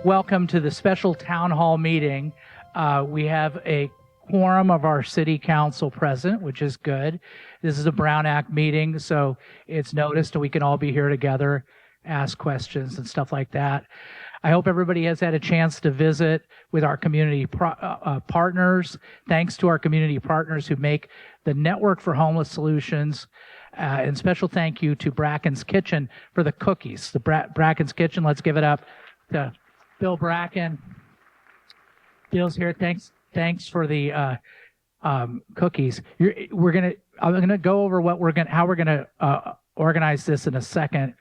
welcome to the special town hall meeting. We have a quorum of our city council present, which is good. This is a Brown Act meeting, so it's noticed and we can all be here together, ask questions and stuff like that. I hope everybody has had a chance to visit with our community partners. Thanks to our community partners who make the Network for Homeless Solutions. And special thank you to Bracken's Kitchen for the cookies. The Bracken's Kitchen, let's give it up to Bill Bracken. Bill's here. Thanks for the cookies. I'm gonna go over how we're gonna organize this in a second.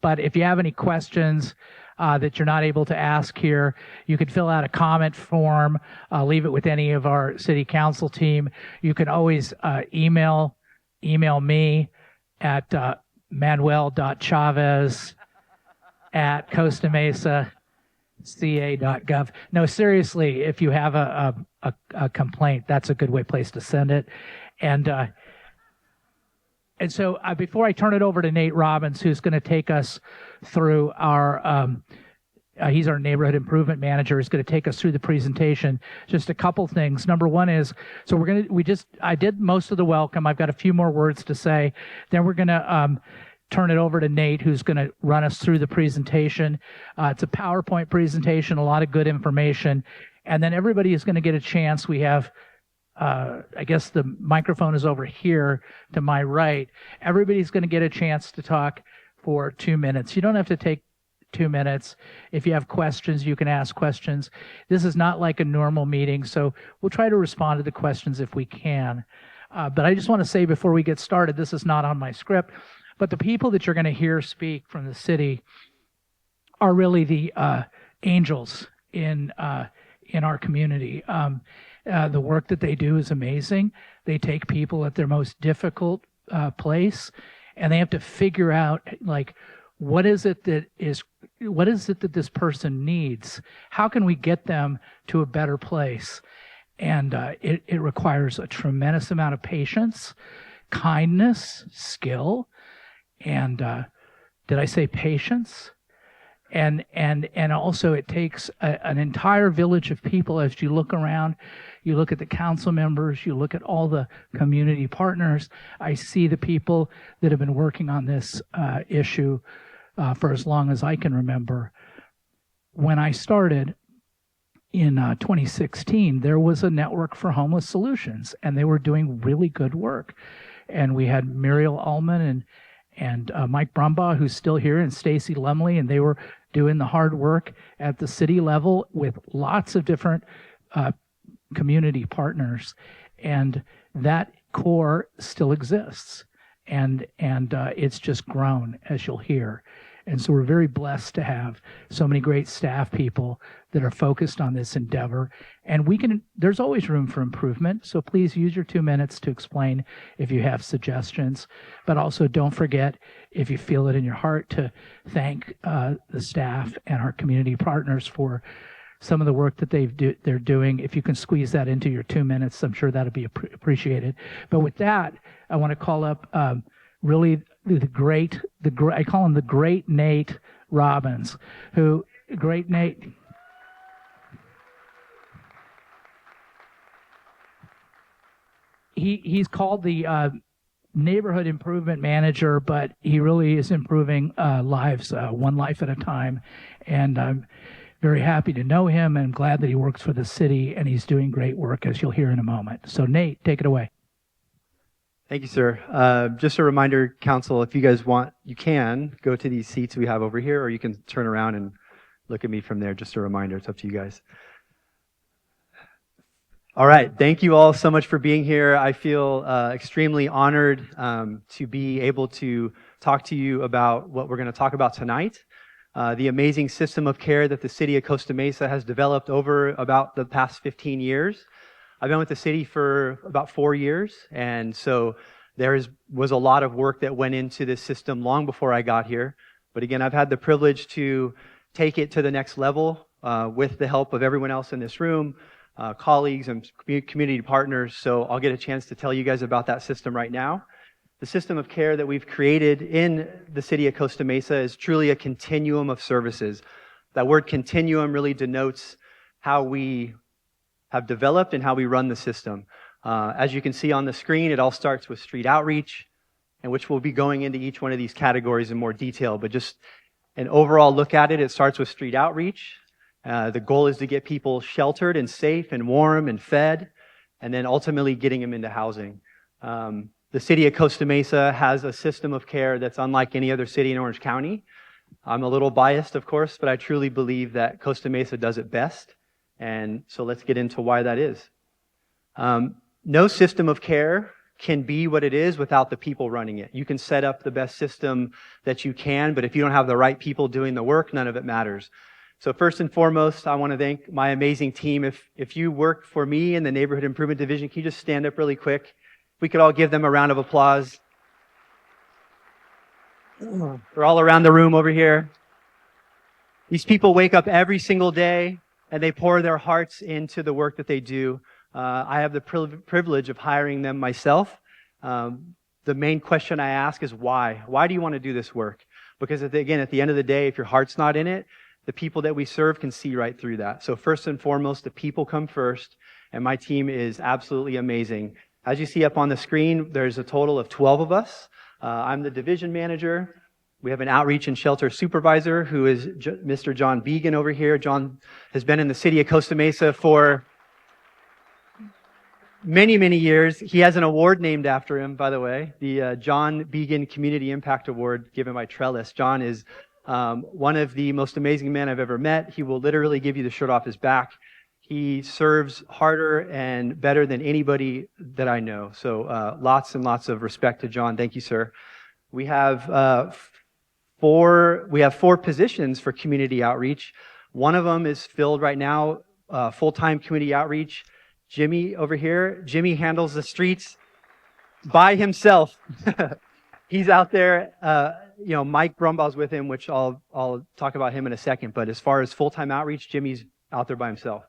But if you have any questions that you're not able to ask here, you can fill out a comment form, leave it with any of our city council team. You can always email me at manuel.chavez@CostaMesaCA.gov. No, seriously, if you have a complaint, that's a good place to send it. And so before I turn it over to Nate Robbins, who's going to take us through our, he's our neighborhood improvement manager, is going to take us through the presentation. Just a couple things. Number one is, so I did most of the welcome. I've got a few more words to say. Then we're going to turn it over to Nate, who's going to run us through the presentation. It's a PowerPoint presentation, a lot of good information. And then everybody is going to get a chance. We have, I guess the microphone is over here to my right. Everybody's going to get a chance to talk for 2 minutes. You don't have to take 2 minutes. If you have questions, you can ask questions. This is not like a normal meeting, so we'll try to respond to the questions if we can. But I just want to say before we get started, this is not on my script, but the people that you're going to hear speak from the city are really the angels in our community. The work that they do is amazing. They take people at their most difficult place, and they have to figure out, like, what is it that this person needs? How can we get them to a better place? And it requires a tremendous amount of patience, kindness, skill, and did I say patience? And also it takes an entire village of people. As you look around, you look at the council members, you look at all the community partners. I see the people that have been working on this issue for as long as I can remember. When I started in 2016, there was a Network for Homeless Solutions, and they were doing really good work. And we had Muriel Ullman and Mike Brumbaugh, who's still here, and Stacy Lumley, and they were doing the hard work at the city level with lots of different community partners. And that core still exists. And it's just grown, as you'll hear. And so we're very blessed to have so many great staff people that are focused on this endeavor. And there's always room for improvement. So please use your 2 minutes to explain if you have suggestions. But also don't forget, if you feel it in your heart, to thank the staff and our community partners for some of the work that they're doing. If you can squeeze that into your 2 minutes, I'm sure that'll be appreciated. But with that, I want to call up really I call him the great Nate Robbins, great Nate. He's called the neighborhood improvement manager, but he really is improving lives, one life at a time. And I'm very happy to know him, and I'm glad that he works for the city, and he's doing great work, as you'll hear in a moment. So Nate, take it away. Thank you, sir. Just a reminder, council, if you guys want, you can go to these seats we have over here, or you can turn around and look at me from there. Just a reminder, it's up to you guys. All right, thank you all so much for being here. I feel extremely honored to be able to talk to you about what we're going to talk about tonight. The amazing system of care that the city of Costa Mesa has developed over about the past 15 years. I've been with the city for about 4 years, and so was a lot of work that went into this system long before I got here. But again, I've had the privilege to take it to the next level with the help of everyone else in this room, colleagues and community partners. So I'll get a chance to tell you guys about that system right now. The system of care that we've created in the city of Costa Mesa is truly a continuum of services. That word continuum really denotes how we have developed and how we run the system. As you can see on the screen, it all starts with street outreach, and which we'll be going into each one of these categories in more detail, but just an overall look at it, it starts with street outreach. The goal is to get people sheltered and safe and warm and fed, and then ultimately getting them into housing. The city of Costa Mesa has a system of care that's unlike any other city in Orange County. I'm a little biased, of course, but I truly believe that Costa Mesa does it best. And so let's get into why that is. No system of care can be what it is without the people running it. You can set up the best system that you can, but if you don't have the right people doing the work, none of it matters. So first and foremost, I want to thank my amazing team. If you work for me in the Neighborhood Improvement Division, can you just stand up really quick? We could all give them a round of applause. They're all around the room over here. These people wake up every single day and they pour their hearts into the work that they do. I have the privilege of hiring them myself. The main question I ask is why? Why do you want to do this work? Because again, at the end of the day, if your heart's not in it, the people that we serve can see right through that. So first and foremost, the people come first, and my team is absolutely amazing. As you see up on the screen, there's a total of 12 of us. I'm the division manager. We have an outreach and shelter supervisor who is Mr. John Began over here. John has been in the city of Costa Mesa for many, many years. He has an award named after him, by the way, the John Began Community Impact Award given by Trellis. John is one of the most amazing men I've ever met. He will literally give you the shirt off his back. He serves harder and better than anybody that I know. So lots and lots of respect to John. Thank you, sir. We have four positions for community outreach. One of them is filled right now, full-time community outreach. Jimmy over here, Jimmy handles the streets by himself. He's out there. Mike Brumbaugh's with him, which I'll talk about him in a second. But as far as full-time outreach, Jimmy's out there by himself.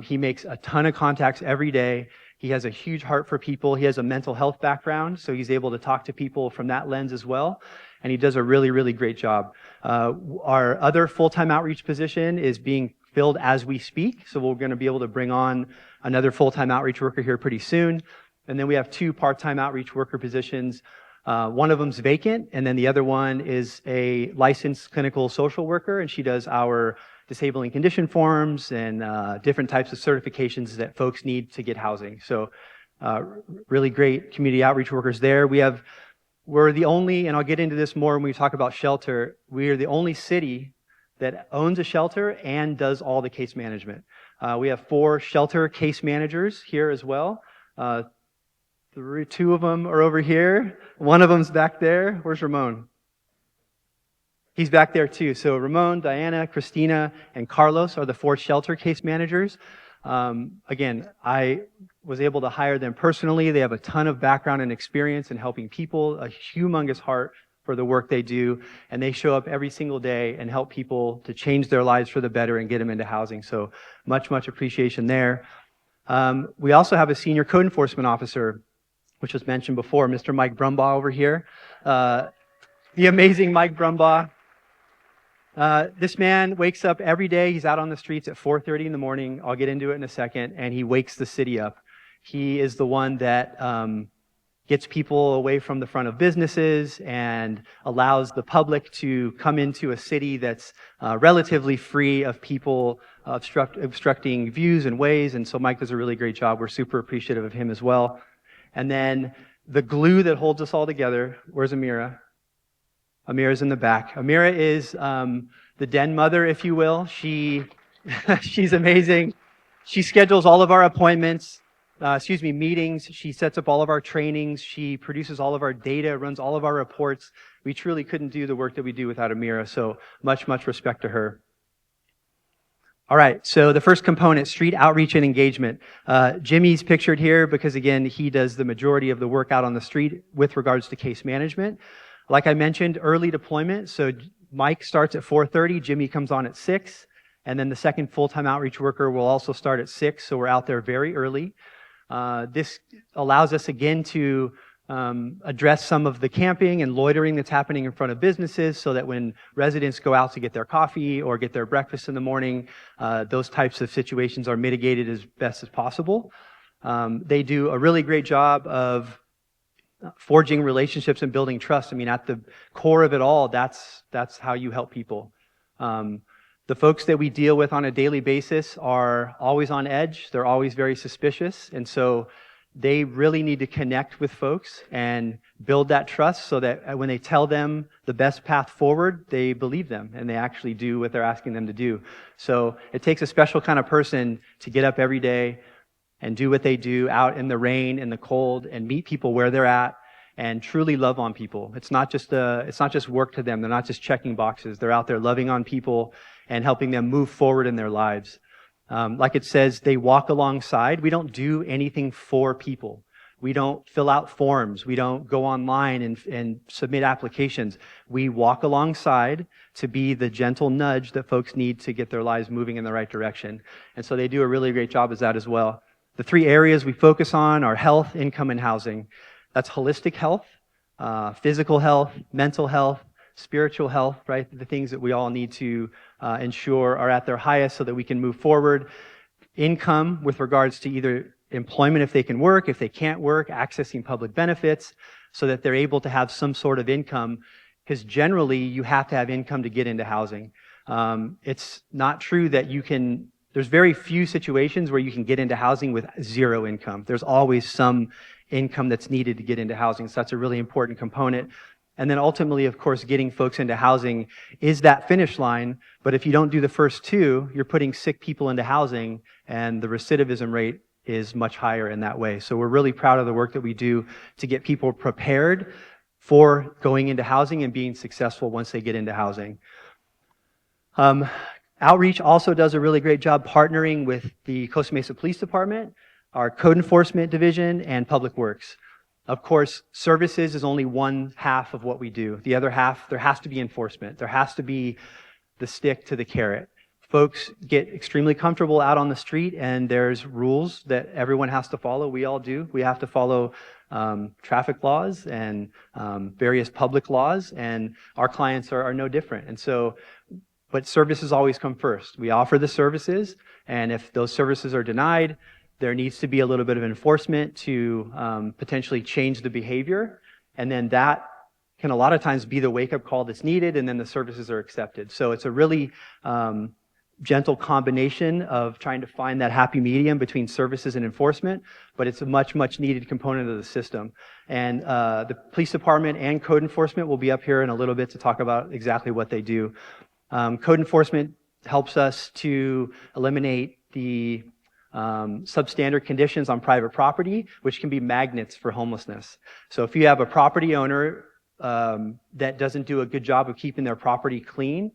He makes a ton of contacts every day. He has a huge heart for people. He has a mental health background, so he's able to talk to people from that lens as well. And he does a really, really great job. Our other full-time outreach position is being filled as we speak. So we're going to be able to bring on another full-time outreach worker here pretty soon. And then we have 2 part-time outreach worker positions. One of them's vacant, and then the other one is a licensed clinical social worker, and she does our disabling condition forms and different types of certifications that folks need to get housing. So really great community outreach workers there. We're the only, and I'll get into this more when we talk about shelter, we are the only city that owns a shelter and does all the case management. We have 4 shelter case managers here as well. 2 of them are over here. One of them's back there. Where's Ramon? He's back there too. So Ramon, Diana, Christina, and Carlos are the 4 shelter case managers. Again, I was able to hire them personally. They have a ton of background and experience in helping people, a humongous heart for the work they do, and they show up every single day and help people to change their lives for the better and get them into housing. So much, much appreciation there. We also have a senior code enforcement officer, which was mentioned before, Mr. Mike Brumbaugh over here. The amazing Mike Brumbaugh. This man wakes up every day. He's out on the streets at 4:30 in the morning. I'll get into it in a second. And he wakes the city up. He is the one that gets people away from the front of businesses and allows the public to come into a city that's relatively free of people obstructing views and ways. And so Mike does a really great job. We're super appreciative of him as well. And then the glue that holds us all together. Where's Amira? Amira's in the back. Amira is the den mother, if you will. She's amazing. She schedules all of our appointments, meetings. She sets up all of our trainings. She produces all of our data, runs all of our reports. We truly couldn't do the work that we do without Amira, so much, much respect to her. All right, so the first component, street outreach and engagement. Jimmy's pictured here because, again, he does the majority of the work out on the street with regards to case management. Like I mentioned, early deployment. So Mike starts at 4:30, Jimmy comes on at 6, and then the second full-time outreach worker will also start at 6, so we're out there very early. This allows us, again, to address some of the camping and loitering that's happening in front of businesses so that when residents go out to get their coffee or get their breakfast in the morning, those types of situations are mitigated as best as possible. They do a really great job of forging relationships and building trust. I mean, at the core of it all, that's how you help people. The folks that we deal with on a daily basis are always on edge. They're always very suspicious. And so they really need to connect with folks and build that trust so that when they tell them the best path forward, they believe them and they actually do what they're asking them to do. So it takes a special kind of person to get up every day and do what they do out in the rain, in the cold, and meet people where they're at and truly love on people. It's not just work to them. They're not just checking boxes. They're out there loving on people and helping them move forward in their lives. Like it says, they walk alongside. We don't do anything for people. We don't fill out forms. We don't go online and submit applications. We walk alongside to be the gentle nudge that folks need to get their lives moving in the right direction. And so they do a really great job as that as well. The 3 areas we focus on are health, income, and housing. That's holistic health, physical health, mental health, spiritual health, right? The things that we all need to ensure are at their highest so that we can move forward. Income with regards to either employment if they can work, if they can't work, accessing public benefits so that they're able to have some sort of income, because generally you have to have income to get into housing. It's not true that there's very few situations where you can get into housing with 0 income. There's always some income that's needed to get into housing. So that's a really important component. And then ultimately, of course, getting folks into housing is that finish line. But if you don't do the first 2, you're putting sick people into housing, and the recidivism rate is much higher in that way. So we're really proud of the work that we do to get people prepared for going into housing and being successful once they get into housing. Outreach also does a really great job partnering with the Costa Mesa Police Department, our Code Enforcement Division, and Public Works. Of course, services is only one half of what we do. The other half, there has to be enforcement. There has to be the stick to the carrot. Folks get extremely comfortable out on the street, and there's rules that everyone has to follow. We all do. We have to follow traffic laws and various public laws, and our clients are no different. And so, but services always come first. We offer the services, and if those services are denied, there needs to be a little bit of enforcement to potentially change the behavior, and then that can a lot of times be the wake-up call that's needed, and then the services are accepted. So it's a really gentle combination of trying to find that happy medium between services and enforcement, but it's a much, much needed component of the system. And the police department and code enforcement will be up here in a little bit to talk about exactly what they do. Code enforcement helps us to eliminate the substandard conditions on private property, which can be magnets for homelessness. So if you have a property owner that doesn't do a good job of keeping their property clean,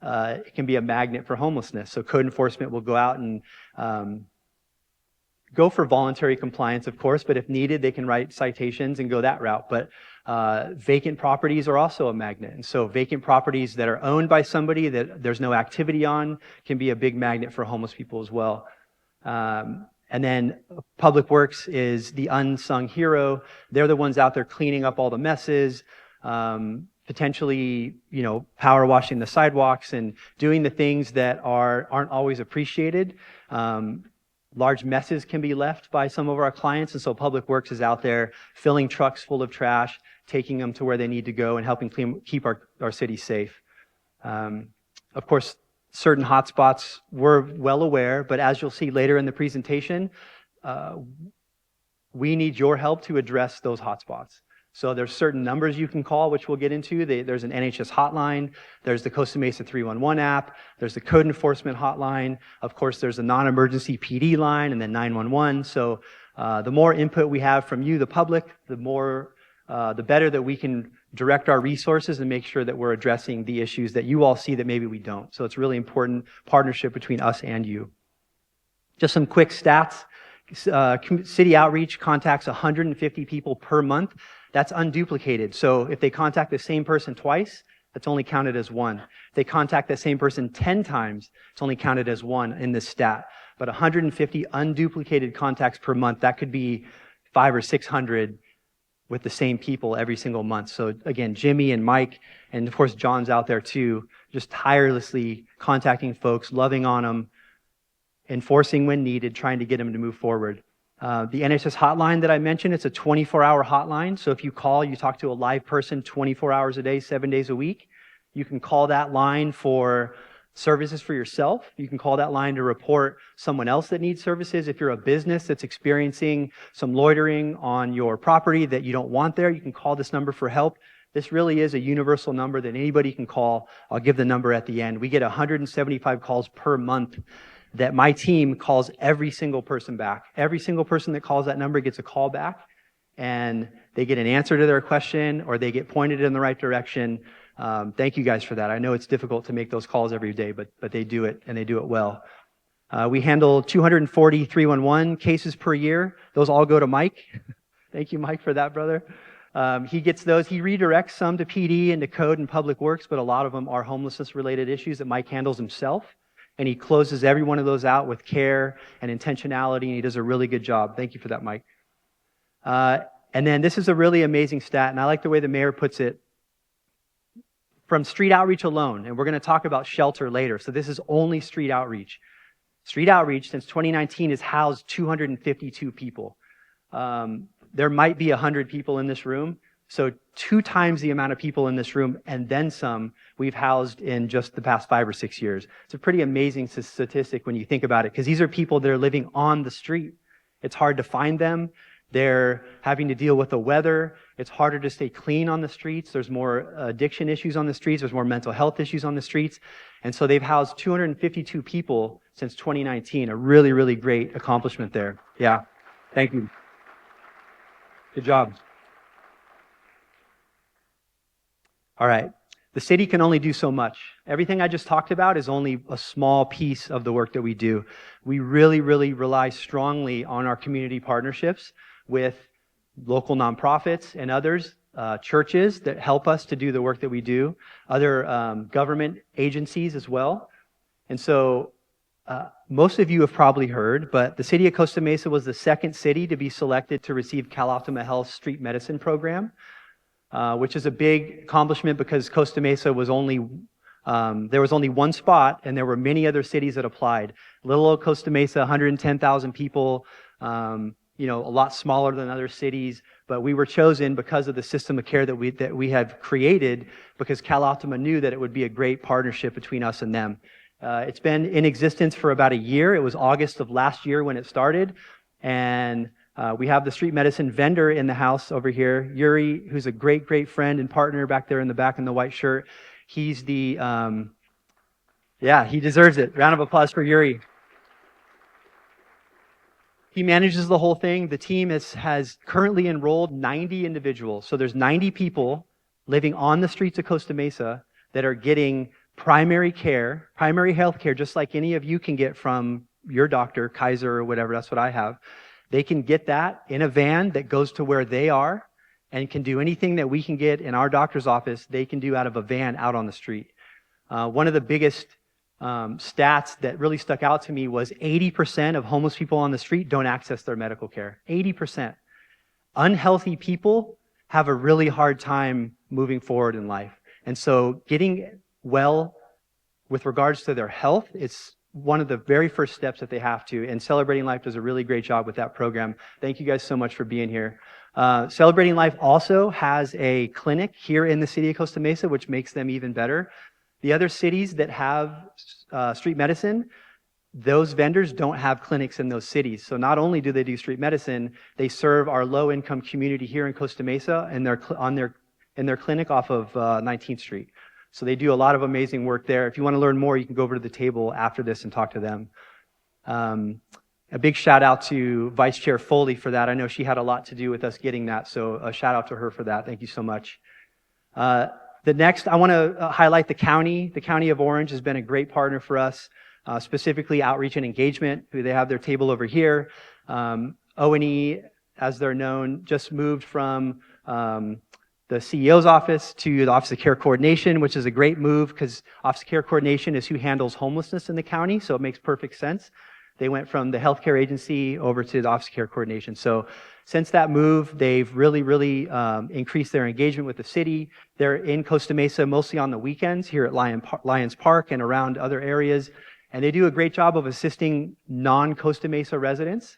it can be a magnet for homelessness. So code enforcement will go out and go for voluntary compliance, of course, but if needed, they can write citations and go that route. But vacant properties are also a magnet. And so vacant properties that are owned by somebody that there's no activity on can be a big magnet for homeless people as well. And then Public Works is the unsung hero. They're the ones out there cleaning up all the messes, potentially, power washing the sidewalks and doing the things that aren't always appreciated. Large messes can be left by some of our clients, and so Public Works is out there filling trucks full of trash, taking them to where they need to go, and helping keep our city safe. Of course, certain hotspots we're well aware, but as you'll see later in the presentation, we need your help to address those hotspots. So there's certain numbers you can call, which we'll get into. There's an NHS hotline. There's the Costa Mesa 311 app. There's the code enforcement hotline. Of course, there's a non-emergency PD line and then 911. So the more input we have from you, the public, the better that we can direct our resources and make sure that we're addressing the issues that you all see that maybe we don't. So it's really important partnership between us and you. Just some quick stats. City outreach contacts 150 people per month. That's unduplicated. So if they contact the same person twice, that's only counted as 1. If they contact the same person 10 times, it's only counted as 1 in this stat. But 150 unduplicated contacts per month, that could be 500 or 600 with the same people every single month. So again, Jimmy and Mike, and of course John's out there too, just tirelessly contacting folks, loving on them, enforcing when needed, trying to get them to move forward. The NHS hotline that I mentioned, it's a 24-hour hotline. So if you call, you talk to a live person 24 hours a day, 7 days a week. You can call that line for services for yourself. You can call that line to report someone else that needs services. If you're a business that's experiencing some loitering on your property that you don't want there, you can call this number for help. This really is a universal number that anybody can call. I'll give the number at the end. We get 175 calls per month that my team calls every single person back. Every single person that calls that number gets a call back, and they get an answer to their question, or they get pointed in the right direction. Thank you guys for that. I know it's difficult to make those calls every day, but they do it, and they do it well. We handle 240 311 cases per year. Those all go to Mike. Thank you, Mike, for that, brother. He gets those. He redirects some to PD and to code and public works, but a lot of them are homelessness-related issues that Mike handles himself. And he closes every one of those out with care and intentionality, and he does a really good job. Thank you for that, Mike. And then this is a really amazing stat, and I like the way the mayor puts it. From street outreach alone, and we're going to talk about shelter later, so this is only street outreach. Street outreach, since 2019, has housed 252 people. There might be 100 people in this room, so 2 times the amount of people in this room, and then some, we've housed in just the past 5 or 6 years. It's a pretty amazing statistic when you think about it, because these are people that are living on the street. It's hard to find them. They're having to deal with the weather. It's harder to stay clean on the streets. There's more addiction issues on the streets. There's more mental health issues on the streets. And so they've housed 252 people since 2019. A really, really great accomplishment there. Yeah. Thank you. Good job. All right. The city can only do so much. Everything I just talked about is only a small piece of the work that we do. We really, really rely strongly on our community partnerships with local nonprofits and others, churches that help us to do the work that we do, other government agencies as well. And so most of you have probably heard, but the city of Costa Mesa was the second city to be selected to receive Cal Optima Health's street medicine program. Which is a big accomplishment because Costa Mesa was there was only one spot, and there were many other cities that applied. Little old Costa Mesa, 110,000 people, a lot smaller than other cities, but we were chosen because of the system of care that we have created, because Cal Optima knew that it would be a great partnership between us and them. It's been in existence for about a year. It was August of last year when it started, and we have the street medicine vendor in the house over here, Yuri, who's a great, great friend and partner back there in the back in the white shirt. He's he deserves it. Round of applause for Yuri. He manages the whole thing. The team has currently enrolled 90 individuals. So there's 90 people living on the streets of Costa Mesa that are getting primary care, primary health care, just like any of you can get from your doctor, Kaiser or whatever. That's what I have. They can get that in a van that goes to where they are and can do anything that we can get in our doctor's office, they can do out of a van out on the street. One of the biggest stats that really stuck out to me was 80% of homeless people on the street don't access their medical care. 80%. Unhealthy people have a really hard time moving forward in life. And so getting well with regards to their health, it's one of the very first steps that they have to, and Celebrating Life does a really great job with that program. Thank you guys so much for being here. Celebrating Life also has a clinic here in the city of Costa Mesa, which makes them even better. The other cities that have street medicine, those vendors don't have clinics in those cities. So not only do they do street medicine, they serve our low-income community here in Costa Mesa in their clinic off of 19th Street. So they do a lot of amazing work there. If you want to learn more, you can go over to the table after this and talk to them. A big shout out to Vice Chair Foley for that. I know she had a lot to do with us getting that, so a shout out to her for that. Thank you so much. The next, I want to highlight the county. The County of Orange has been a great partner for us, specifically outreach and engagement, who they have their table over here. O&E, as they're known, just moved from the CEO's office to the Office of Care Coordination, which is a great move because Office of Care Coordination is who handles homelessness in the county, so it makes perfect sense. They went from the healthcare agency over to the Office of Care Coordination. So since that move, they've really increased their engagement with the city. They're in Costa Mesa mostly on the weekends here at Lions Park and around other areas. And they do a great job of assisting non-Costa Mesa residents.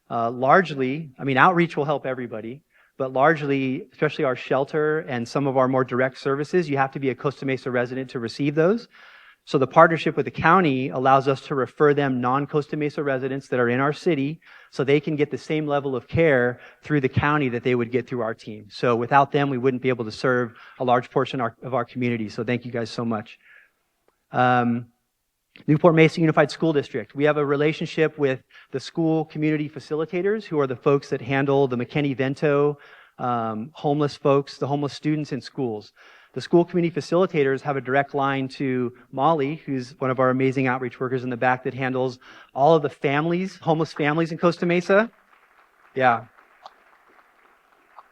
Largely, I mean, outreach will help everybody, but largely, especially our shelter and some of our more direct services, you have to be a Costa Mesa resident to receive those. So the partnership with the county allows us to refer them non-Costa Mesa residents that are in our city so they can get the same level of care through the county that they would get through our team. So without them, we wouldn't be able to serve a large portion of our community. So thank you guys so much. Newport Mesa Unified School District. We have a relationship with the school community facilitators, who are the folks that handle the McKinney-Vento homeless folks, the homeless students in schools. The school community facilitators have a direct line to Molly, who's one of our amazing outreach workers in the back that handles all of the families, homeless families in Costa Mesa. Yeah.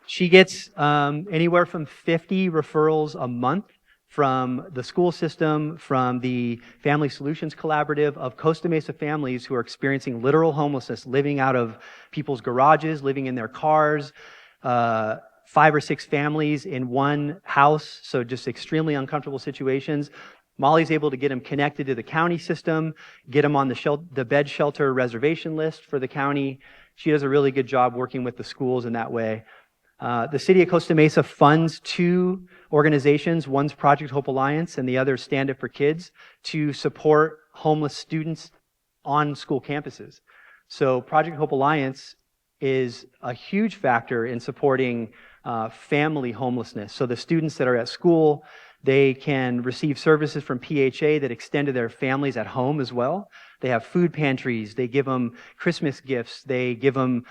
She gets anywhere from 50 referrals a month from the school system, from the Family Solutions Collaborative, of Costa Mesa families who are experiencing literal homelessness, living out of people's garages, living in their cars, 5 or 6 families in one house, so just extremely uncomfortable situations. Molly's able to get them connected to the county system, get them on the bed shelter reservation list for the county. She does a really good job working with the schools in that way. The city of Costa Mesa funds 2 organizations. One's Project Hope Alliance and the other Stand Up for Kids, to support homeless students on school campuses. So Project Hope Alliance is a huge factor in supporting family homelessness. So the students that are at school, they can receive services from PHA that extend to their families at home as well. They have food pantries. They give them Christmas gifts. They give them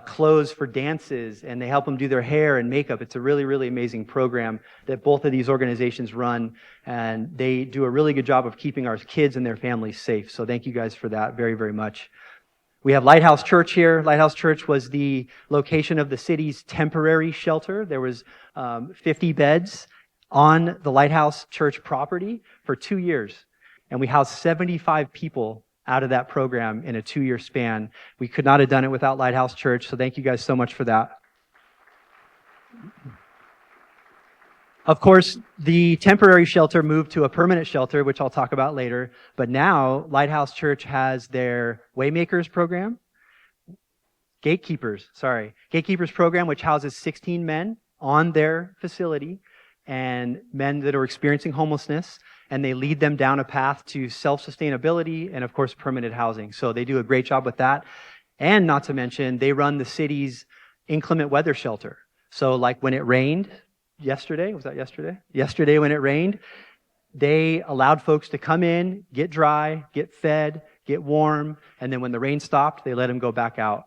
clothes for dances, and they help them do their hair and makeup. It's a really amazing program that both of these organizations run, and they do a really good job of keeping our kids and their families safe. So thank you guys for that very much. We have Lighthouse Church here. Lighthouse Church was the location of the city's temporary shelter. There was 50 beds on the Lighthouse Church property for 2 years. And we housed 75 people out of that program in a 2-year span. We could not have done it without Lighthouse Church, so thank you guys so much for that. Of course, the temporary shelter moved to a permanent shelter, which I'll talk about later. But now, Lighthouse Church has their Waymakers program, Gatekeepers program, which houses 16 men on their facility, and men that are experiencing homelessness, and they lead them down a path to self-sustainability and, of course, permanent housing. So they do a great job with that. And not to mention, they run the city's inclement weather shelter. So like when it rained, yesterday when it rained, they allowed folks to come in, get dry, get fed, get warm, and then when the rain stopped, they let them go back out.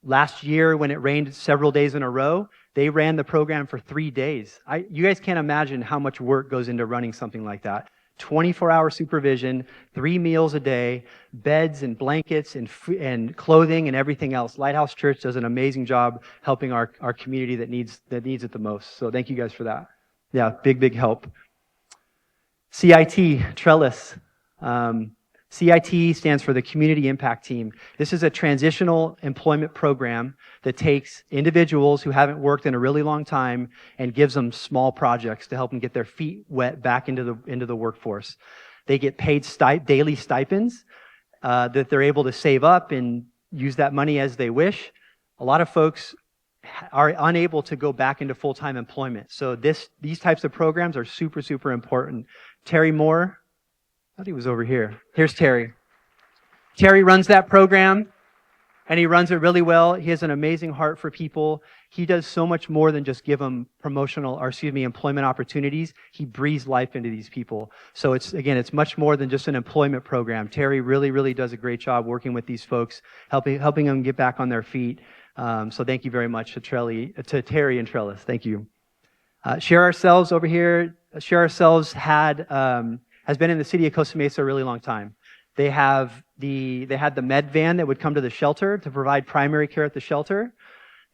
Last year, when it rained several days in a row, they ran the program for 3 days. You guys can't imagine how much work goes into running something like that. 24-hour supervision, 3 meals a day, beds and blankets and clothing and everything else. Lighthouse Church does an amazing job helping our community that needs it the most. So thank you guys for that. Yeah, big help. CIT, Trellis. CIT stands for the Community Impact Team. This is a transitional employment program that takes individuals who haven't worked in a really long time and gives them small projects to help them get their feet wet back into the workforce. They get paid daily stipends that they're able to save up and use that money as they wish. A lot of folks are unable to go back into full-time employment. So these types of programs are super important. Terry Moore, I thought he was over here. Here's Terry. Terry runs that program, and he runs it really well. He has an amazing heart for people. He does so much more than just give them employment opportunities. He breathes life into these people. So it's much more than just an employment program. Terry really does a great job working with these folks, helping them get back on their feet. So thank you very much to Terry and Trellis. Thank you. Share Ourselves over here. Share Ourselves has been in the city of Costa Mesa a really long time. They had the med van that would come to the shelter to provide primary care at the shelter.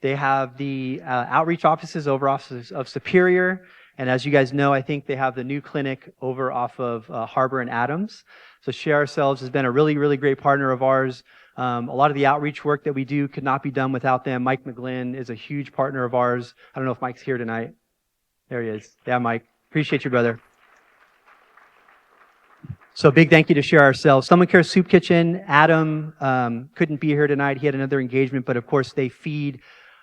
They have the outreach offices over offices of Superior, And as you guys know, I think they have the new clinic over off of Harbor and Adams. So Share Ourselves has been a really, really great partner of ours. A lot of the outreach work that we do could not be done without them. Mike McGlynn is a huge partner of ours. I don't know if Mike's here tonight. There he is. Yeah, Mike. Appreciate you, brother. So big thank you to Share Ourselves. Someone Care Soup Kitchen. Adam couldn't be here tonight. He had another engagement, but of course they feed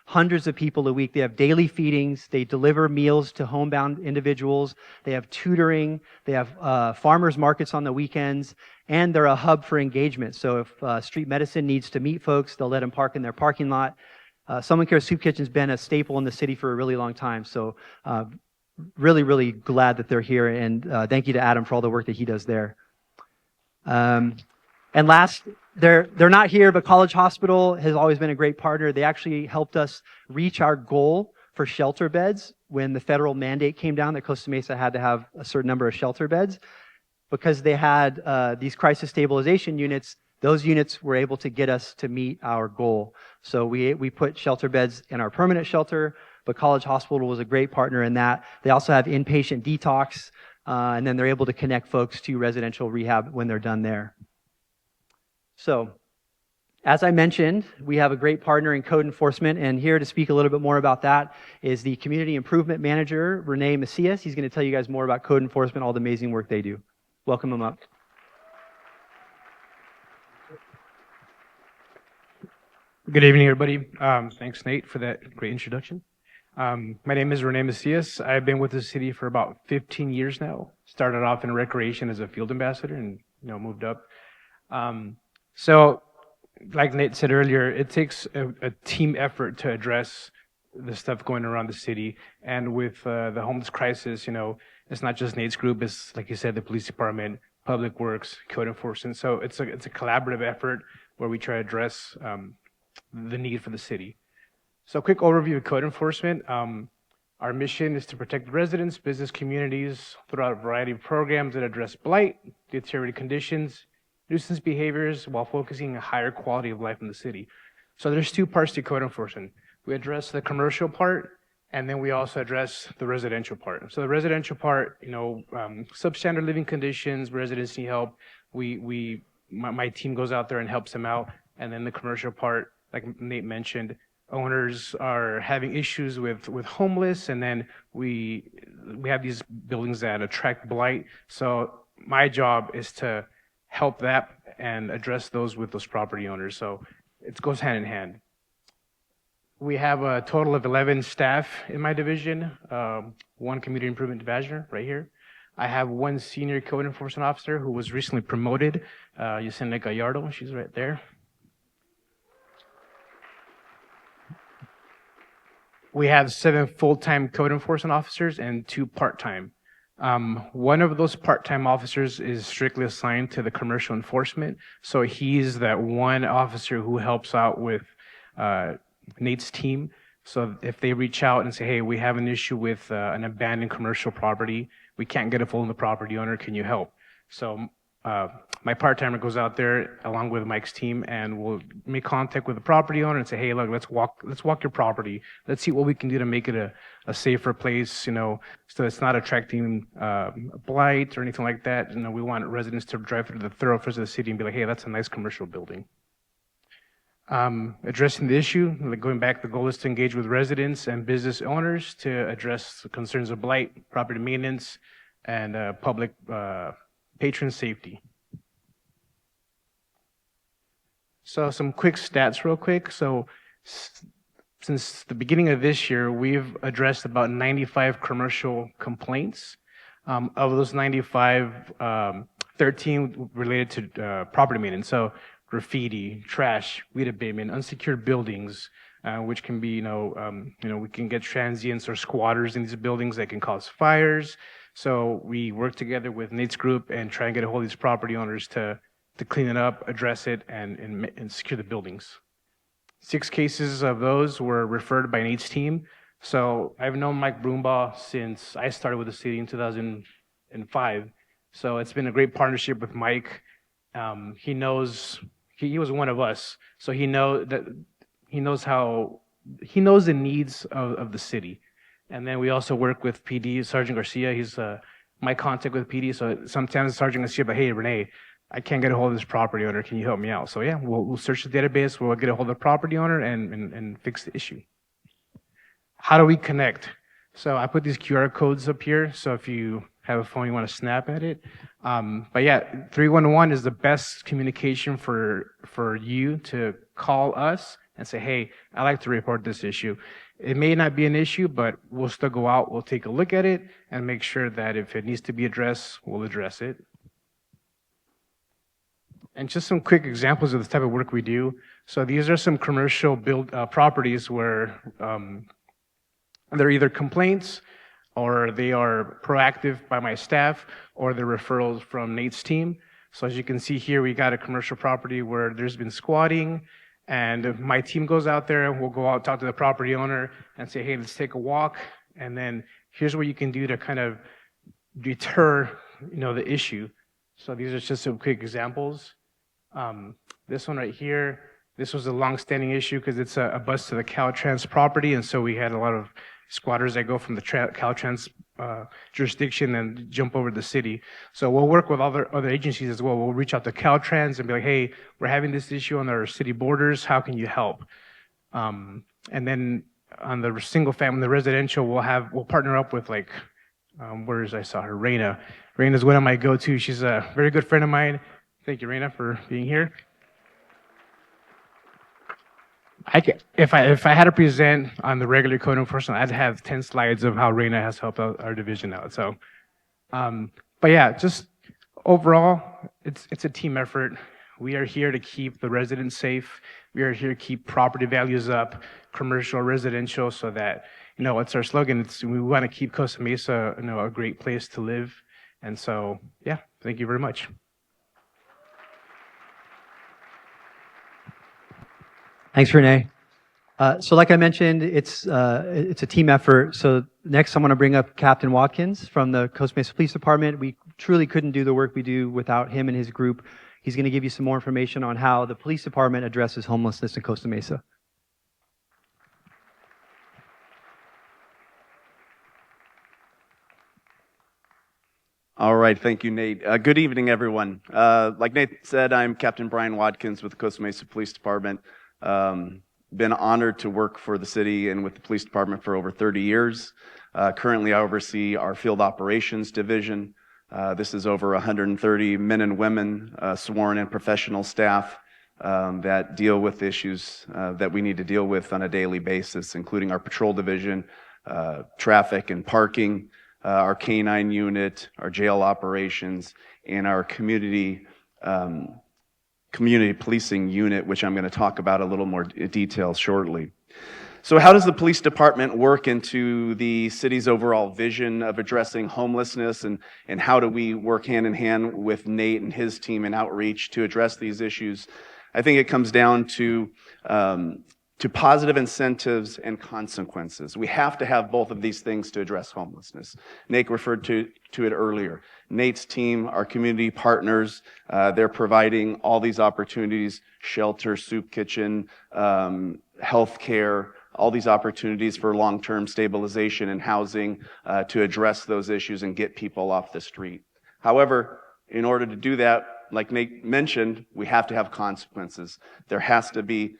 hundreds of people a week. They have daily feedings. They deliver meals to homebound individuals. They have tutoring. They have farmers markets on the weekends, and they're a hub for engagement. So if street medicine needs to meet folks, they'll let them park in their parking lot. Someone Care Soup Kitchen's been a staple in the city for a really long time. So really, really glad that they're here, and thank you to Adam for all the work that he does there. And last, they're not here, but College Hospital has always been a great partner. They actually helped us reach our goal for shelter beds when the federal mandate came down that Costa Mesa had to have a certain number of shelter beds. Because they had these crisis stabilization units, those units were able to get us to meet our goal. So we put shelter beds in our permanent shelter, but College Hospital was a great partner in that. They also have inpatient detox, and then they're able to connect folks to residential rehab when they're done there. So, as I mentioned, we have a great partner in code enforcement, and here to speak a little bit more about that is the Community Improvement Manager, Renee Macias. He's going to tell you guys more about code enforcement, all the amazing work they do. Welcome him up. Good evening, everybody. Thanks, Nate, for that great introduction. My name is Renee Macias. I've been with the city for about 15 years now. Started off in recreation as a field ambassador and moved up. So, like Nate said earlier, it takes a team effort to address the stuff going around the city. And with the homeless crisis, it's not just Nate's group. It's, like you said, the police department, public works, code enforcement. So it's a collaborative effort where we try to address the need for the city. So a quick overview of code enforcement. Our mission is to protect residents, business communities throughout a variety of programs that address blight, deteriorated conditions, nuisance behaviors, while focusing on a higher quality of life in the city. So there's two parts to code enforcement. We address the commercial part, and then we also address the residential part. So the residential part, substandard living conditions, residents need help. My team goes out there and helps them out. And then the commercial part, like Nate mentioned, owners are having issues with homeless, and then we have these buildings that attract blight. So my job is to help that and address those with those property owners. So it goes hand in hand. We have a total of 11 staff in my division, one community improvement advisor right here. I have one senior code enforcement officer who was recently promoted, Yesenia Gallardo. She's right there. We have 7 full-time code enforcement officers and 2 part-time. One of those part-time officers is strictly assigned to the commercial enforcement. So he's that one officer who helps out with Nate's team. So if they reach out and say, hey, we have an issue with an abandoned commercial property, we can't get a hold of the property owner, can you help? So my part-timer goes out there along with Mike's team, and we'll make contact with the property owner and say, hey, look, let's walk your property. Let's see what we can do to make it a safer place, so it's not attracting blight or anything like that. We want residents to drive through the thoroughfares of the city and be like, hey, that's a nice commercial building. Addressing the issue, going back, the goal is to engage with residents and business owners to address the concerns of blight, property maintenance, and public patron safety. So some quick stats real quick. So since the beginning of this year, we've addressed about 95 commercial complaints. Of those 95, 13 related to property maintenance. So graffiti, trash, weed abatement, unsecured buildings, which can be, we can get transients or squatters in these buildings that can cause fires. So we work together with Nate's group and try and get a hold of these property owners to clean it up, address it, and secure the buildings. 6 cases of those were referred by Nate's team. So I've known Mike Broombaugh since I started with the city in 2005. So it's been a great partnership with Mike. He knows he was one of us, so he knows the needs of the city. And then we also work with PD, Sergeant Garcia. He's my contact with PD. So sometimes Sergeant Garcia, but hey, Renee, I can't get a hold of this property owner. Can you help me out? So yeah, we'll search the database. We'll get a hold of the property owner and fix the issue. How do we connect? So I put these QR codes up here. So if you have a phone, you want to snap at it. But yeah, 311 is the best communication for you to call us and say, hey, I'd like to report this issue. It may not be an issue, but we'll still go out, we'll take a look at it and make sure that if it needs to be addressed, we'll address it. And just some quick examples of the type of work we do. So these are some commercial build properties where they're either complaints or they are proactive by my staff or they're referrals from Nate's team. So as you can see here, we got a commercial property where there's been squatting and my team goes out there, we'll go out, talk to the property owner and say, hey, let's take a walk. And then here's what you can do to kind of deter, the issue. So these are just some quick examples. This one right here, this was a long-standing issue because it's a bus to the Caltrans property, and so we had a lot of squatters that go from the Caltrans jurisdiction and jump over the city. So we'll work with other agencies as well. We'll reach out to Caltrans and be like, hey, we're having this issue on our city borders. How can you help? And then on the single family, the residential, we'll partner up with I saw her, Raina. Raina's one of my go-to. She's a very good friend of mine. Thank you, Raina, for being here. If I had to present on the regular code enforcement, I'd have 10 slides of how Raina has helped out our division out. So, but yeah, just overall, it's a team effort. We are here to keep the residents safe. We are here to keep property values up, commercial, residential, so that, it's our slogan. We want to keep Costa Mesa, a great place to live. And so, yeah, thank you very much. Thanks, Renee. So like I mentioned, it's a team effort. So next I want to bring up Captain Watkins from the Costa Mesa Police Department. We truly couldn't do the work we do without him and his group. He's going to give you some more information on how the police department addresses homelessness in Costa Mesa. All right, thank you, Nate. Good evening, everyone. Like Nate said, I'm Captain Brian Watkins with the Costa Mesa Police Department. Been honored to work for the city and with the police department for over 30 years. Currently, I oversee our field operations division. This is over 130 men and women, sworn and professional staff that deal with issues that we need to deal with on a daily basis, including our patrol division, traffic and parking, our K-9 unit, our jail operations, and our community policing unit, which I'm going to talk about a little more detail shortly. So how does the police department work into the city's overall vision of addressing homelessness, and how do we work hand in hand with Nate and his team in outreach to address these issues? I think it comes down to positive incentives and consequences. We have to have both of these things to address homelessness. Nate referred to it earlier. Nate's team, our community partners, they're providing all these opportunities, shelter, soup kitchen, health care, all these opportunities for long-term stabilization and housing to address those issues and get people off the street. However, in order to do that, like Nate mentioned, we have to have consequences. There has to be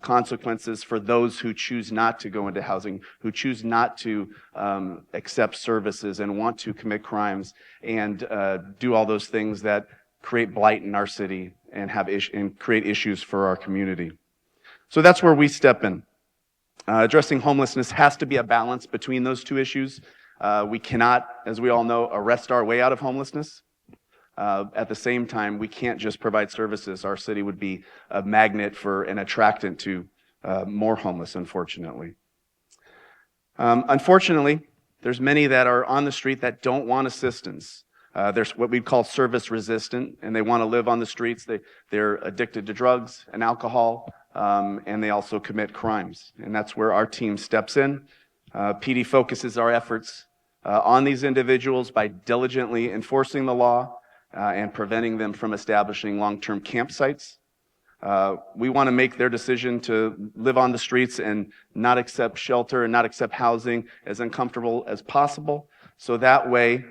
consequences for those who choose not to go into housing, who choose not to accept services and want to commit crimes and do all those things that create blight in our city and and create issues for our community. So that's where we step in. Addressing homelessness has to be a balance between those two issues. We cannot, as we all know, arrest our way out of homelessness. At the same time, we can't just provide services. Our city would be a magnet for an attractant to more homeless, unfortunately. Unfortunately, there's many that are on the street that don't want assistance. There's what we call service resistant, and they want to live on the streets. They're addicted to drugs and alcohol, and they also commit crimes. And that's where our team steps in. PD focuses our efforts on these individuals by diligently enforcing the law, and preventing them from establishing long-term campsites. We want to make their decision to live on the streets and not accept shelter and not accept housing as uncomfortable as possible. So that way,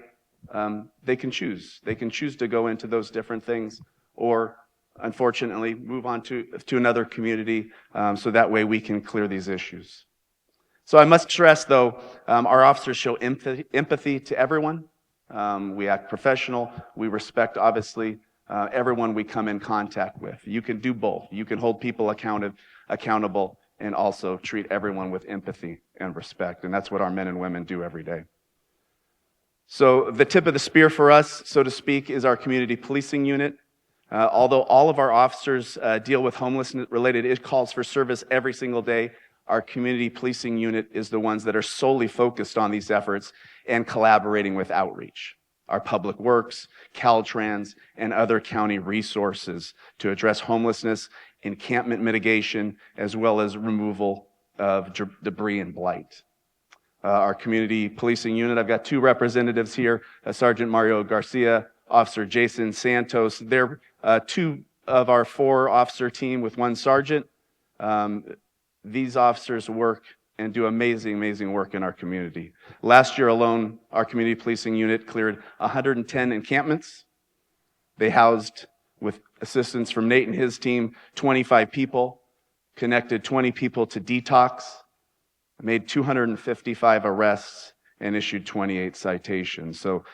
they can choose. They can choose to go into those different things, or unfortunately move on to another community, so that way we can clear these issues. So I must stress, though, our officers show empathy to everyone. We act professional. We respect, obviously, everyone we come in contact with. You can do both. You can hold people accountable and also treat everyone with empathy and respect. And that's what our men and women do every day. So the tip of the spear for us, so to speak, is our community policing unit. Although all of our officers deal with homelessness-related calls for service every single day, our community policing unit is the ones that are solely focused on these efforts and collaborating with outreach, our public works, Caltrans, and other county resources to address homelessness, encampment mitigation, as well as removal of debris and blight. Our community policing unit, I've got two representatives here, Sergeant Mario Garcia, Officer Jason Santos. They're two of our 4-officer team with 1 sergeant. These officers work and do amazing work in our community. Last year alone, our community policing unit cleared 110 encampments. They housed, with assistance from Nate and his team, 25 people, connected 20 people to detox, made 255 arrests, and issued 28 citations. So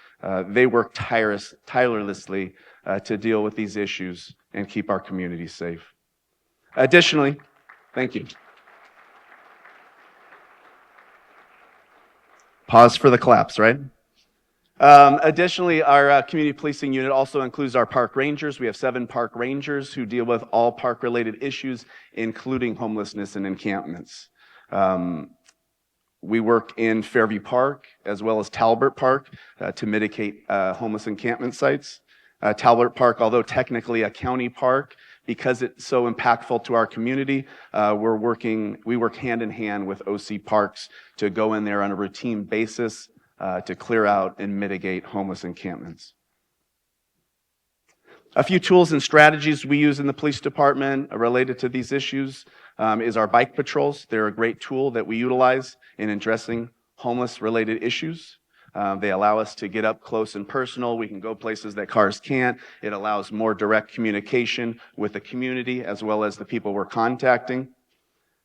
they work tirelessly to deal with these issues and keep our community safe. Additionally, thank you. Pause for the claps, right? Additionally, our community policing unit also includes our park rangers. We have 7 park rangers who deal with all park-related issues, including homelessness and encampments. We work in Fairview Park as well as Talbert Park to mitigate homeless encampment sites. Talbert Park, although technically a county park, because it's so impactful to our community, we work hand in hand with OC Parks to go in there on a routine basis to clear out and mitigate homeless encampments. A few tools and strategies we use in the police department related to these issues is our bike patrols. They're a great tool that we utilize in addressing homeless-related issues. They allow us to get up close and personal. We can go places that cars can't. It allows more direct communication with the community as well as the people we're contacting.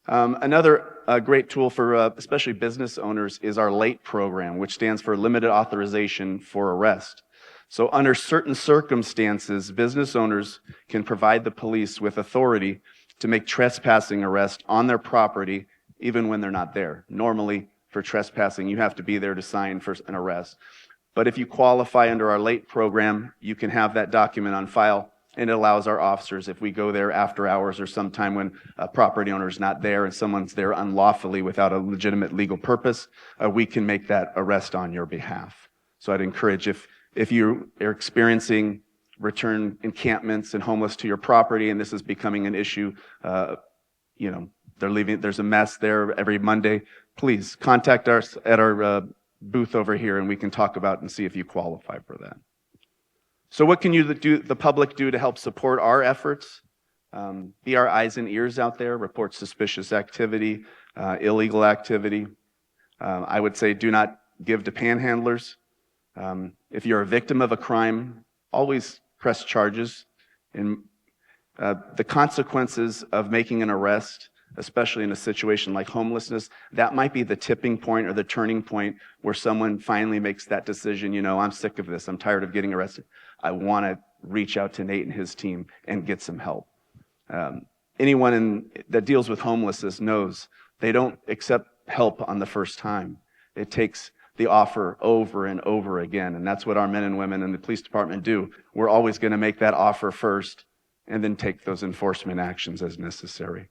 Another great tool for especially business owners is our LATE program, which stands for Limited Authorization for Arrest. So under certain circumstances, business owners can provide the police with authority to make trespassing arrests on their property even when they're not there. Normally, for trespassing, you have to be there to sign for an arrest. But if you qualify under our LATE program, you can have that document on file, and it allows our officers, if we go there after hours or sometime when a property owner is not there and someone's there unlawfully without a legitimate legal purpose, we can make that arrest on your behalf. So I'd encourage, if you are experiencing return encampments and homeless to your property and this is becoming an issue, they're leaving, there's a mess there every Monday, please contact us at our booth over here and we can talk about and see if you qualify for that. So what can the public do to help support our efforts? Be our eyes and ears out there, report suspicious activity, illegal activity. I would say do not give to panhandlers. If you're a victim of a crime, always press charges. And the consequences of making an arrest, especially in a situation like homelessness, that might be the tipping point or the turning point where someone finally makes that decision, I'm sick of this, I'm tired of getting arrested. I want to reach out to Nate and his team and get some help. Anyone that deals with homelessness knows they don't accept help on the first time. It takes the offer over and over again, and that's what our men and women in the police department do. We're always going to make that offer first and then take those enforcement actions as necessary.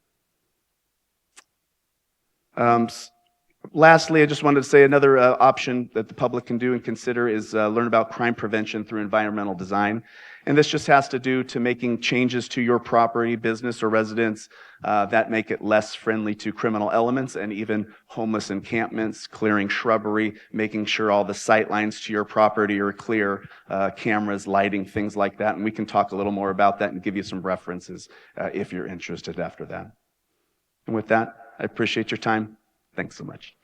Lastly, I just wanted to say another option that the public can do and consider is learn about crime prevention through environmental design. And this just has to do to making changes to your property, business, or residence that make it less friendly to criminal elements and even homeless encampments, clearing shrubbery, making sure all the sight lines to your property are clear, cameras, lighting, things like that. And we can talk a little more about that and give you some references if you're interested after that. And with that, I appreciate your time. Thanks so much.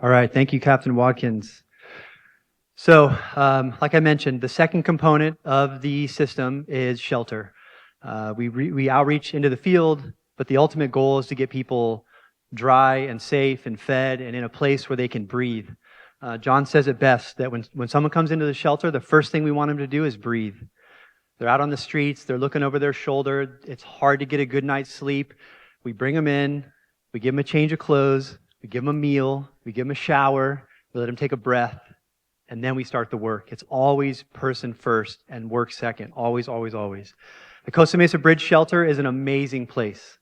All right, thank you, Captain Watkins. So, like I mentioned, the second component of the system is shelter. We outreach into the field, but the ultimate goal is to get people dry and safe and fed and in a place where they can breathe. John says it best, that when someone comes into the shelter, the first thing we want them to do is breathe. They're out on the streets, they're looking over their shoulder, it's hard to get a good night's sleep. We bring them in, we give them a change of clothes, we give them a meal, we give them a shower, we let them take a breath, and then we start the work. It's always person first and work second. Always, always, always. The Costa Mesa Bridge Shelter is an amazing place.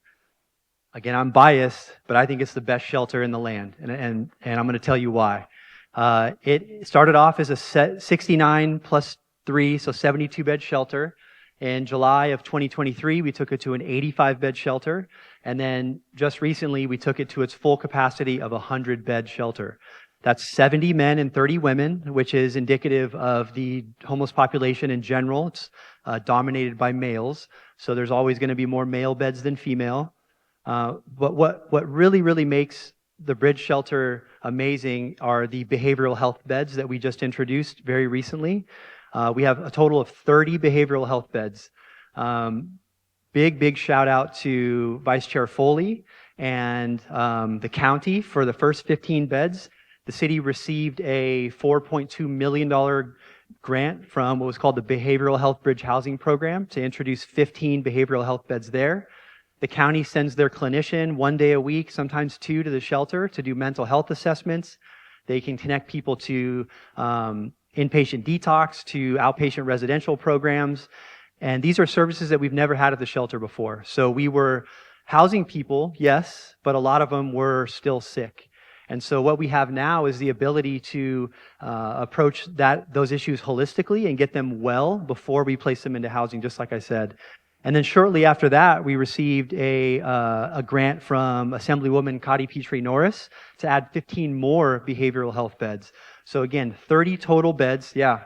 Again, I'm biased, but I think it's the best shelter in the land, and I'm going to tell you why. It started off as a 69 plus 3, so 72-bed shelter. In July of 2023, we took it to an 85-bed shelter. And then just recently, we took it to its full capacity of a 100-bed shelter. That's 70 men and 30 women, which is indicative of the homeless population in general. It's dominated by males, so there's always going to be more male beds than female. But what really makes the Bridge Shelter amazing are the behavioral health beds that we just introduced very recently. We have a total of 30 behavioral health beds. Big shout out to Vice Chair Foley and the county for the first 15 beds. The city received a $4.2 million grant from what was called the Behavioral Health Bridge Housing Program to introduce 15 behavioral health beds there. The county sends their clinician 1 day a week, sometimes 2, to the shelter to do mental health assessments. They can connect people to inpatient detox, to outpatient residential programs. And these are services that we've never had at the shelter before. So we were housing people, yes, but a lot of them were still sick. And so what we have now is the ability to approach those issues holistically and get them well before we place them into housing, just like I said. And then shortly after that, we received a grant from Assemblywoman Cotty Petrie Norris to add 15 more behavioral health beds. So again, 30 total beds. Yeah.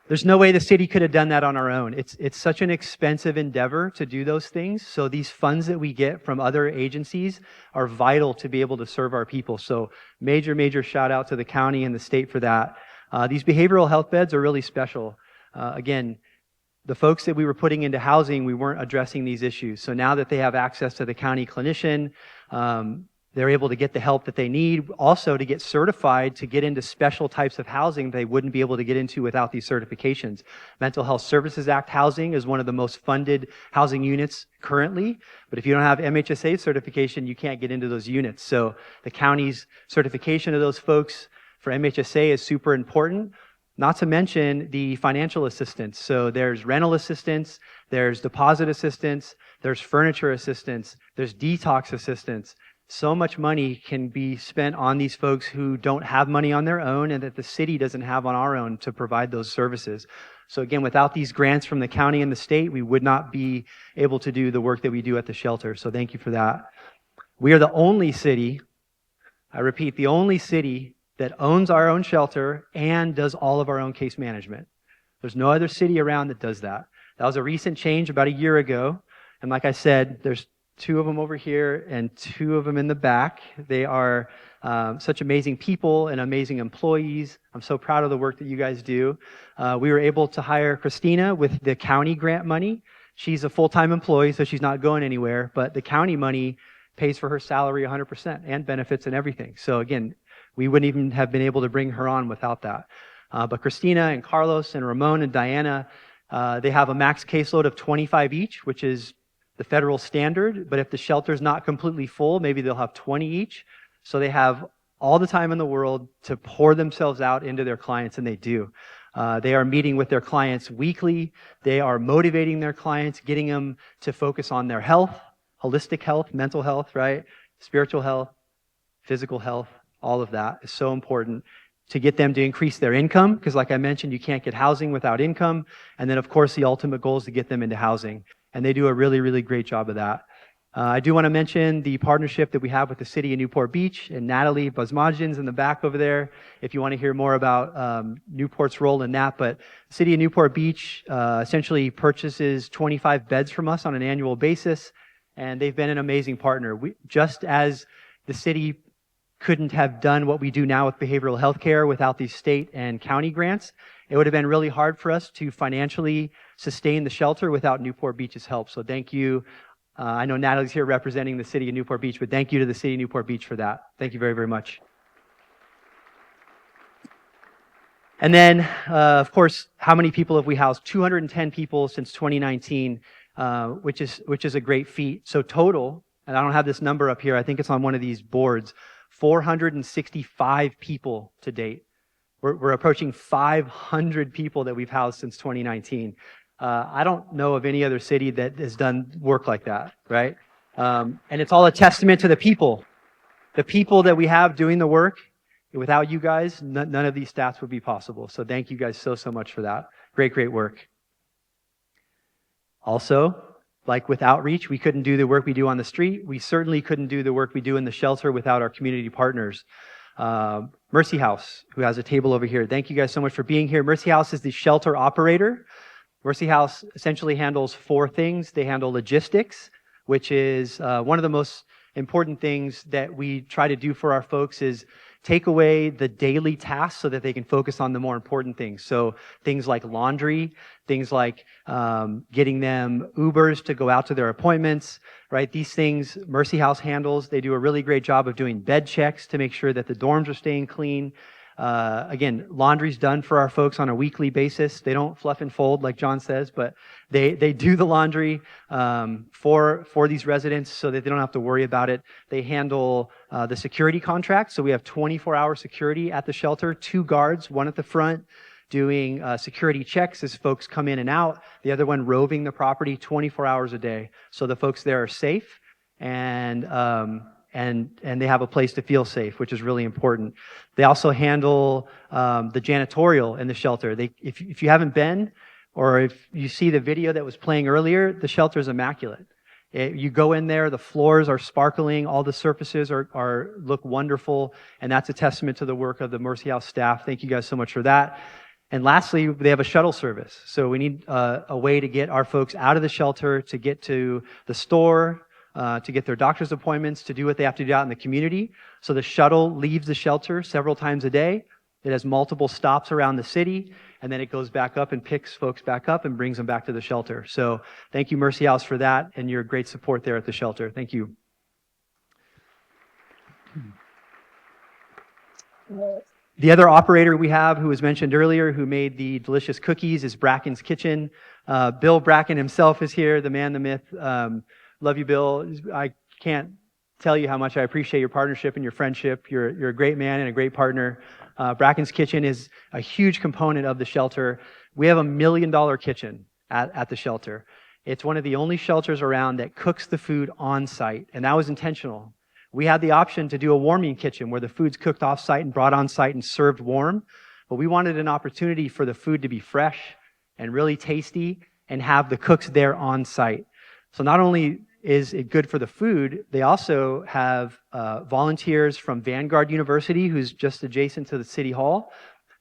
There's no way the city could have done that on our own. It's such an expensive endeavor to do those things. So these funds that we get from other agencies are vital to be able to serve our people. So major shout out to the county and the state for that. These behavioral health beds are really special. Again, the folks that we were putting into housing, we weren't addressing these issues. So now that they have access to the county clinician, they're able to get the help that they need, also to get certified to get into special types of housing they wouldn't be able to get into without these certifications. Mental Health Services Act housing is one of the most funded housing units currently, but if you don't have MHSA certification, you can't get into those units. So the county's certification of those folks for MHSA is super important. Not to mention the financial assistance. So there's rental assistance, there's deposit assistance, there's furniture assistance, there's detox assistance. So much money can be spent on these folks who don't have money on their own and that the city doesn't have on our own to provide those services. So again, without these grants from the county and the state, we would not be able to do the work that we do at the shelter. So thank you for that. We are the only city, I repeat, the only city that owns our own shelter and does all of our own case management. There's no other city around that does that. That was a recent change about a year ago. And like I said, there's 2 of them over here and 2 of them in the back. They are such amazing people and amazing employees. I'm so proud of the work that you guys do. We were able to hire Christina with the county grant money. She's a full-time employee, so she's not going anywhere, but the county money pays for her salary 100% and benefits and everything. So again, we wouldn't even have been able to bring her on without that. But Christina and Carlos and Ramon and Diana, they have a max caseload of 25 each, which is the federal standard. But if the shelter's not completely full, maybe they'll have 20 each. So they have all the time in the world to pour themselves out into their clients, and they do. They are meeting with their clients weekly. They are motivating their clients, getting them to focus on their health, holistic health, mental health, right? Spiritual health, physical health, all of that is so important to get them to increase their income, because like I mentioned, you can't get housing without income. And then of course, the ultimate goal is to get them into housing. And they do a really, really great job of that. I do want to mention the partnership that we have with the city of Newport Beach, and Natalie Buzmajin's in the back over there if you want to hear more about Newport's role in that. But the city of Newport Beach essentially purchases 25 beds from us on an annual basis, and they've been an amazing partner. Just as the city couldn't have done what we do now with behavioral health care without these state and county grants, it would have been really hard for us to financially sustain the shelter without Newport Beach's help. So thank you. I know Natalie's here representing the city of Newport Beach, but thank you to the city of Newport Beach for that. Thank you very, very much. And then, of course, how many people have we housed? 210 people since 2019, which is a great feat. So total, and I don't have this number up here, I think it's on one of these boards, 465 people to date. We're approaching 500 people that we've housed since 2019. I don't know of any other city that has done work like that, right? And it's all a testament to the people that we have doing the work. Without you guys, none of these stats would be possible. So thank you guys so much for that. Great, great work. Also, like with outreach, we couldn't do the work we do on the street. We certainly couldn't do the work we do in the shelter without our community partners. Mercy House, who has a table over here. Thank you guys so much for being here. Mercy House is the shelter operator. Mercy House essentially handles 4 things. They handle logistics, which is one of the most important things that we try to do for our folks is take away the daily tasks so that they can focus on the more important things. So things like laundry, things like getting them Ubers to go out to their appointments, right? These things Mercy House handles. They do a really great job of doing bed checks to make sure that the dorms are staying clean. Again, laundry's done for our folks on a weekly basis. They don't fluff and fold like John says, but they do the laundry for these residents so that they don't have to worry about it. They handle the security contract. So we have 24-hour security at the shelter, 2 guards, one at the front doing security checks as folks come in and out, the other one roving the property 24 hours a day. So the folks there are safe and they have a place to feel safe, which is really important. They also handle the janitorial in the shelter. If you haven't been, or if you see the video that was playing earlier, the shelter is immaculate. You go in there, the floors are sparkling, all the surfaces look wonderful, and that's a testament to the work of the Mercy House staff. Thank you guys so much for that. And lastly, they have a shuttle service. So we need a way to get our folks out of the shelter, to get to the store, to get their doctor's appointments, to do what they have to do out in the community. So the shuttle leaves the shelter several times a day. It has multiple stops around the city, and then it goes back up and picks folks back up and brings them back to the shelter. So thank you, Mercy House, for that and your great support there at the shelter. Thank you. The other operator we have, who was mentioned earlier, who made the delicious cookies, is Bracken's Kitchen. Bill Bracken himself is here, the man, the myth. Love you, Bill. I can't tell you how much I appreciate your partnership and your friendship. You're a great man and a great partner. Bracken's Kitchen is a huge component of the shelter. We have $1 million kitchen at the shelter. It's one of the only shelters around that cooks the food on site, and that was intentional. We had the option to do a warming kitchen where the food's cooked off site and brought on site and served warm, but we wanted an opportunity for the food to be fresh and really tasty and have the cooks there on site. So not only is it good for the food, they also have volunteers from Vanguard University, who's just adjacent to the City Hall,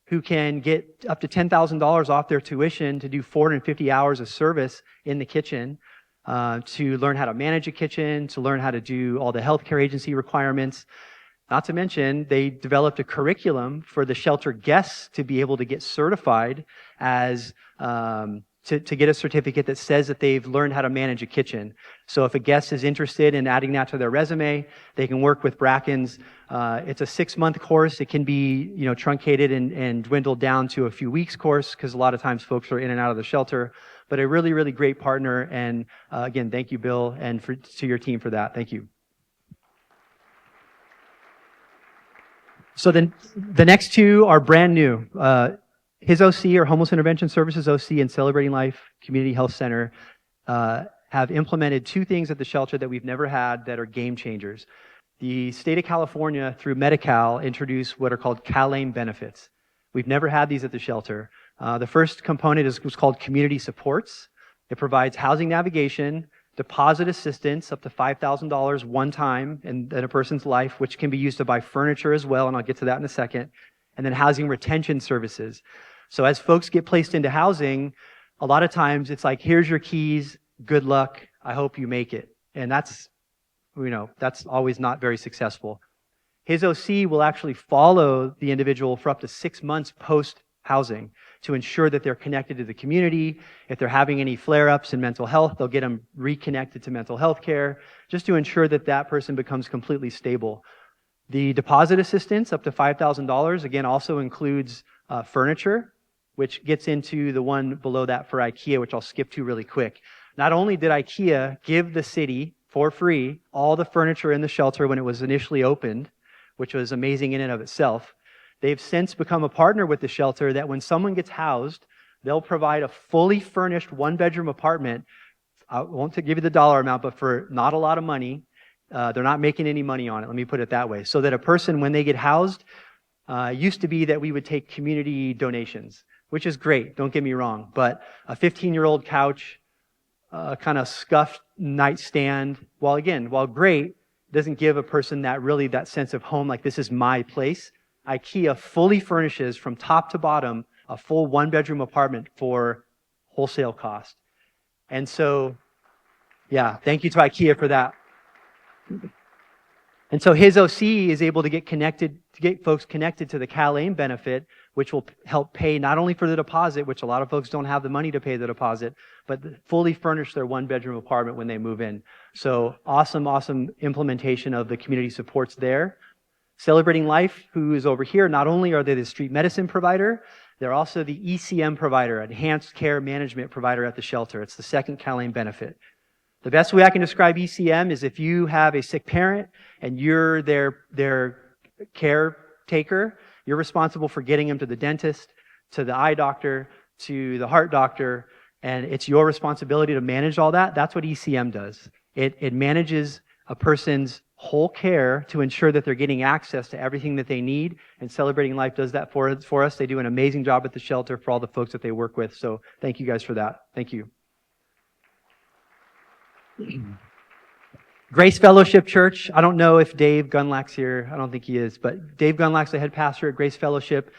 who can get up to $10,000 off their tuition to do 450 hours of service in the kitchen, to learn how to manage a kitchen, to learn how to do all the healthcare agency requirements. Not to mention, they developed a curriculum for the shelter guests to be able to get certified as to get a certificate that says that they've learned how to manage a kitchen. So if a guest is interested in adding that to their resume, they can work with Bracken's. It's a 6-month course. It can be, truncated and dwindled down to a few weeks course, because a lot of times folks are in and out of the shelter. But a really, really great partner. And again, thank you, Bill, and to your team for that. Thank you. So then the next 2 are brand new. His OC, or Homeless Intervention Services OC, and Celebrating Life Community Health Center have implemented 2 things at the shelter that we've never had that are game changers. The state of California, through Medi-Cal, introduced what are called CalAIM benefits. We've never had these at the shelter. The first component was called community supports. It provides housing navigation, deposit assistance up to $5,000 one time in a person's life, which can be used to buy furniture as well, and I'll get to that in a second, and then housing retention services. So as folks get placed into housing, a lot of times it's like, here's your keys, good luck, I hope you make it. And that's always not very successful. His OC will actually follow the individual for up to 6 months post-housing to ensure that they're connected to the community. If they're having any flare-ups in mental health, they'll get them reconnected to mental health care, just to ensure that that person becomes completely stable. The deposit assistance, up to $5,000, again, also includes furniture, which gets into the one below that for IKEA, which I'll skip to really quick. Not only did IKEA give the city, for free, all the furniture in the shelter when it was initially opened, which was amazing in and of itself, they've since become a partner with the shelter that when someone gets housed, they'll provide a fully furnished one-bedroom apartment. I won't give you the dollar amount, but for not a lot of money. They're not making any money on it, let me put it that way. So that a person, when they get housed, used to be that we would take community donations, which is great, don't get me wrong, but a 15-year-old couch, kind of scuffed nightstand, while great, doesn't give a person that sense of home, like this is my place. IKEA fully furnishes from top to bottom a full one-bedroom apartment for wholesale cost. And so, yeah, thank you to IKEA for that. And so his OC is able to get folks connected to the CalAIM benefit, which will help pay not only for the deposit, which a lot of folks don't have the money to pay the deposit, but fully furnish their one-bedroom apartment when they move in. So awesome implementation of the community supports there. Celebrating Life, who is over here, not only are they the street medicine provider, they're also the ECM provider, enhanced care management provider at the shelter. It's the second CalAIM benefit. The best way I can describe ECM is if you have a sick parent and you're their caretaker, you're responsible for getting them to the dentist, to the eye doctor, to the heart doctor, and it's your responsibility to manage all that. That's what ECM does. It manages a person's whole care to ensure that they're getting access to everything that they need, and Celebrating Life does that for us. They do an amazing job at the shelter for all the folks that they work with, so thank you guys for that. Thank you. Grace Fellowship Church. I don't know if Dave Gunlack's here. I don't think he is, but Dave Gunlack's the head pastor at Grace Fellowship.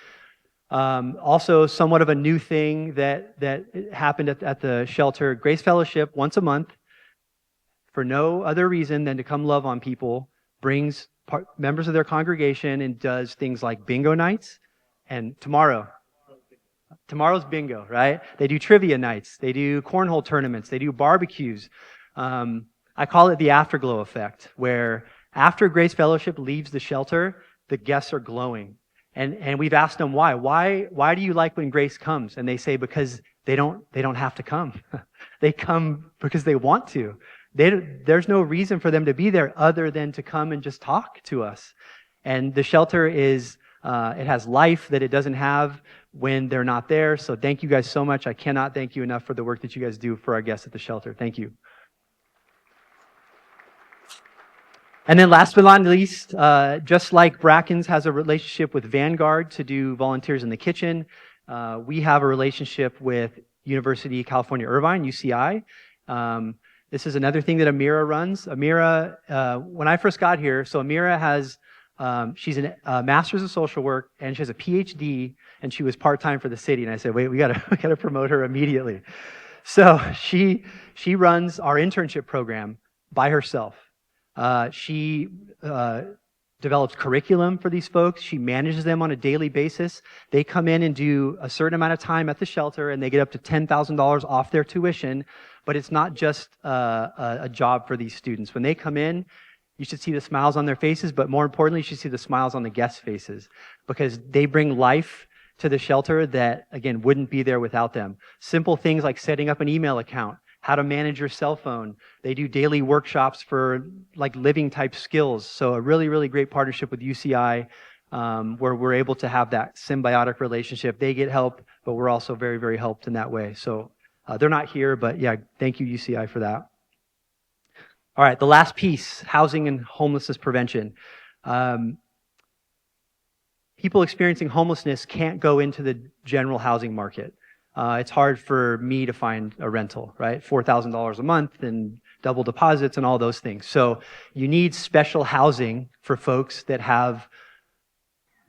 Also, somewhat of a new thing that happened at the shelter. Grace Fellowship, once a month, for no other reason than to come love on people, brings members of their congregation and does things like bingo nights. And tomorrow's bingo, right? They do trivia nights. They do cornhole tournaments. They do barbecues. I call it the afterglow effect, where after Grace Fellowship leaves the shelter, the guests are glowing. And we've asked them why. Why do you like when Grace comes? And they say because they don't have to come. They come because they want to. There's no reason for them to be there other than to come and just talk to us. And the shelter it has life that it doesn't have when they're not there. So thank you guys so much. I cannot thank you enough for the work that you guys do for our guests at the shelter. Thank you. And then last but not least, just like Bracken's has a relationship with Vanguard to do volunteers in the kitchen, we have a relationship with University of California, Irvine, UCI. This is another thing that Amira runs. Amira, when I first got here, so Amira has, she's a master's of social work and she has a PhD, and she was part-time for the city. And I said, wait, we gotta promote her immediately. So she runs our internship program by herself. She develops curriculum for these folks. She manages them on a daily basis. They come in and do a certain amount of time at the shelter, and they get up to $10,000 off their tuition. But it's not just a job for these students. When they come in, you should see the smiles on their faces, but more importantly, you should see the smiles on the guests' faces, because they bring life to the shelter that, again, wouldn't be there without them. Simple things like setting up an email account, how to manage your cell phone. They do daily workshops for like living type skills. So a really, really great partnership with UCI, where we're able to have that symbiotic relationship. They get help, but we're also very, very helped in that way. So they're not here, but yeah, thank you UCI for that. All right, the last piece, housing and homelessness prevention. People experiencing homelessness can't go into the general housing market. It's hard for me to find a rental, right? $4,000 a month and double deposits and all those things. So you need special housing for folks that have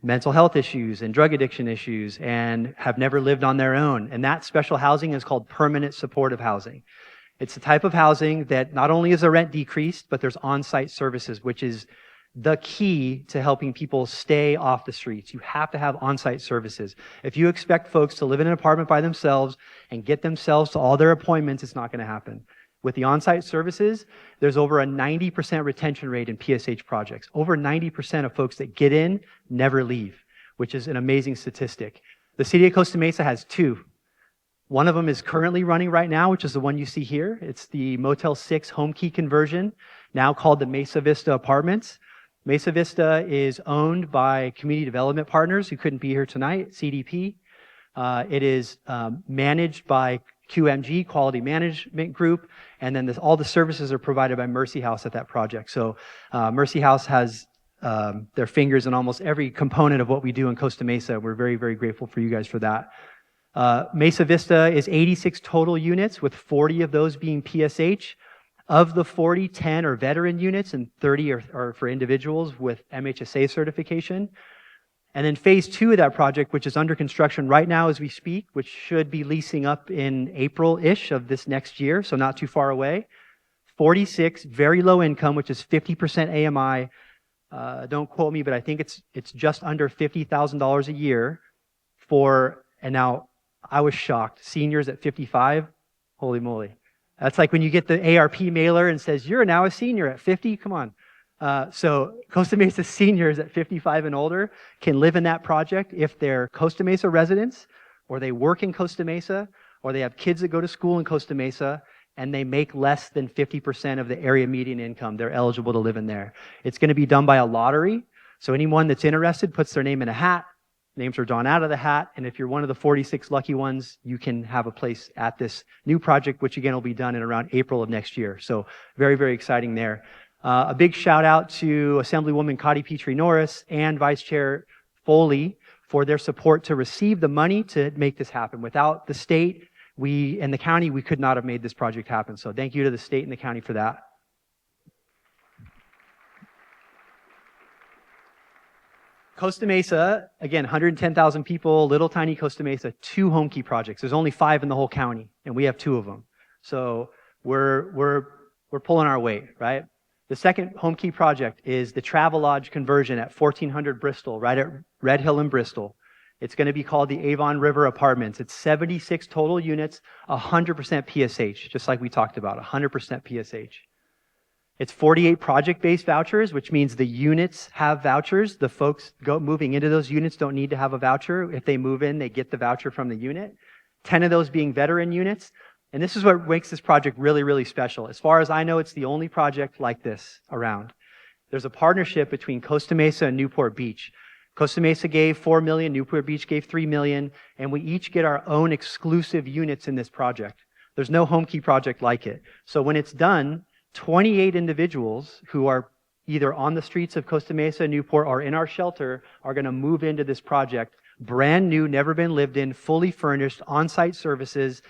mental health issues and drug addiction issues and have never lived on their own. And that special housing is called permanent supportive housing. It's the type of housing that not only is the rent decreased, but there's on-site services, which is the key to helping people stay off the streets. You have to have on-site services. If you expect folks to live in an apartment by themselves and get themselves to all their appointments, it's not going to happen. With the on-site services, there's over a 90% retention rate in PSH projects. Over 90% of folks that get in never leave, which is an amazing statistic. The city of Costa Mesa has two. One of them is currently running right now, which is the one you see here. It's the Motel 6 home key conversion, now called the Mesa Vista Apartments. Mesa Vista is owned by community development partners who couldn't be here tonight, CDP. It is managed by QMG, Quality Management Group, and then all the services are provided by Mercy House at that project. So Mercy House has their fingers in almost every component of what we do in Costa Mesa. We're very, very grateful for you guys for that. Mesa Vista is 86 total units, with 40 of those being PSH. Of the 40, 10 are veteran units and 30 are for individuals with MHSA certification. And then phase 2 of that project, which is under construction right now as we speak, which should be leasing up in April-ish of this next year, so not too far away. 46, very low income, which is 50% AMI. Don't quote me, but I think it's just under $50,000 a year and now I was shocked. Seniors at 55, holy moly. That's like when you get the ARP mailer and says, you're now a senior at 50, come on. So Costa Mesa seniors at 55 and older can live in that project if they're Costa Mesa residents, or they work in Costa Mesa, or they have kids that go to school in Costa Mesa, and they make less than 50% of the area median income. They're eligible to live in there. It's going to be done by a lottery. So anyone that's interested puts their name in a hat. Names are drawn out of the hat, and if you're one of the 46 lucky ones, you can have a place at this new project, which again will be done in around April of next year. So very, very exciting there. A big shout out to Assemblywoman Cotty Petrie-Norris and Vice Chair Foley for their support to receive the money to make this happen. Without the state, and the county, we could not have made this project happen. So thank you to the state and the county for that. Costa Mesa, again, 110,000 people, little tiny Costa Mesa, 2 home key projects. There's only 5 in the whole county, and we have 2 of them. So we're pulling our weight, right? The second home key project is the Travelodge conversion at 1400 Bristol, right at Red Hill in Bristol. It's going to be called the Avon River Apartments. It's 76 total units, 100% PSH, just like we talked about, 100% PSH. It's 48 project-based vouchers, which means the units have vouchers. The folks moving into those units don't need to have a voucher. If they move in, they get the voucher from the unit. 10 of those being veteran units. And this is what makes this project really, really special. As far as I know, it's the only project like this around. There's a partnership between Costa Mesa and Newport Beach. Costa Mesa gave $4 million, Newport Beach gave $3 million, and we each get our own exclusive units in this project. There's no home key project like it. So when it's done, 28 individuals who are either on the streets of Costa Mesa, Newport, or in our shelter are going to move into this project, brand new, never been lived in, fully furnished, on-site services.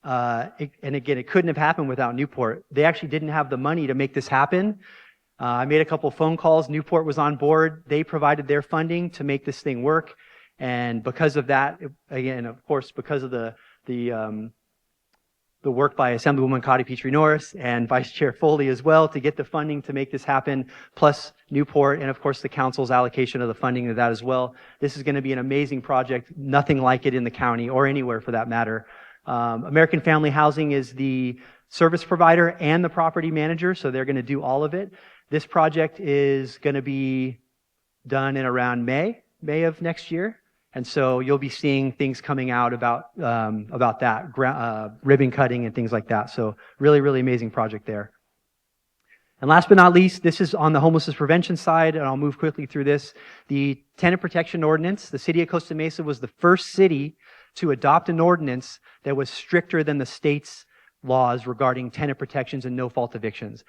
And again, it couldn't have happened without Newport. They actually didn't have the money to make this happen. I made a couple phone calls. Newport was on board. They provided their funding to make this thing work. And because of that, again, of course, because of the work by Assemblywoman Cotty Petrie-Norris and Vice Chair Foley as well to get the funding to make this happen, plus Newport and, of course, the council's allocation of the funding of that as well. This is going to be an amazing project, nothing like it in the county or anywhere for that matter. American Family Housing is the service provider and the property manager, so they're going to do all of it. This project is going to be done in around May of next year. And so you'll be seeing things coming out about that, ribbon cutting and things like that. So really, really amazing project there. And last but not least, this is on the homelessness prevention side, and I'll move quickly through this. The Tenant Protection Ordinance, the city of Costa Mesa was the first city to adopt an ordinance that was stricter than the state's laws regarding tenant protections and no-fault evictions.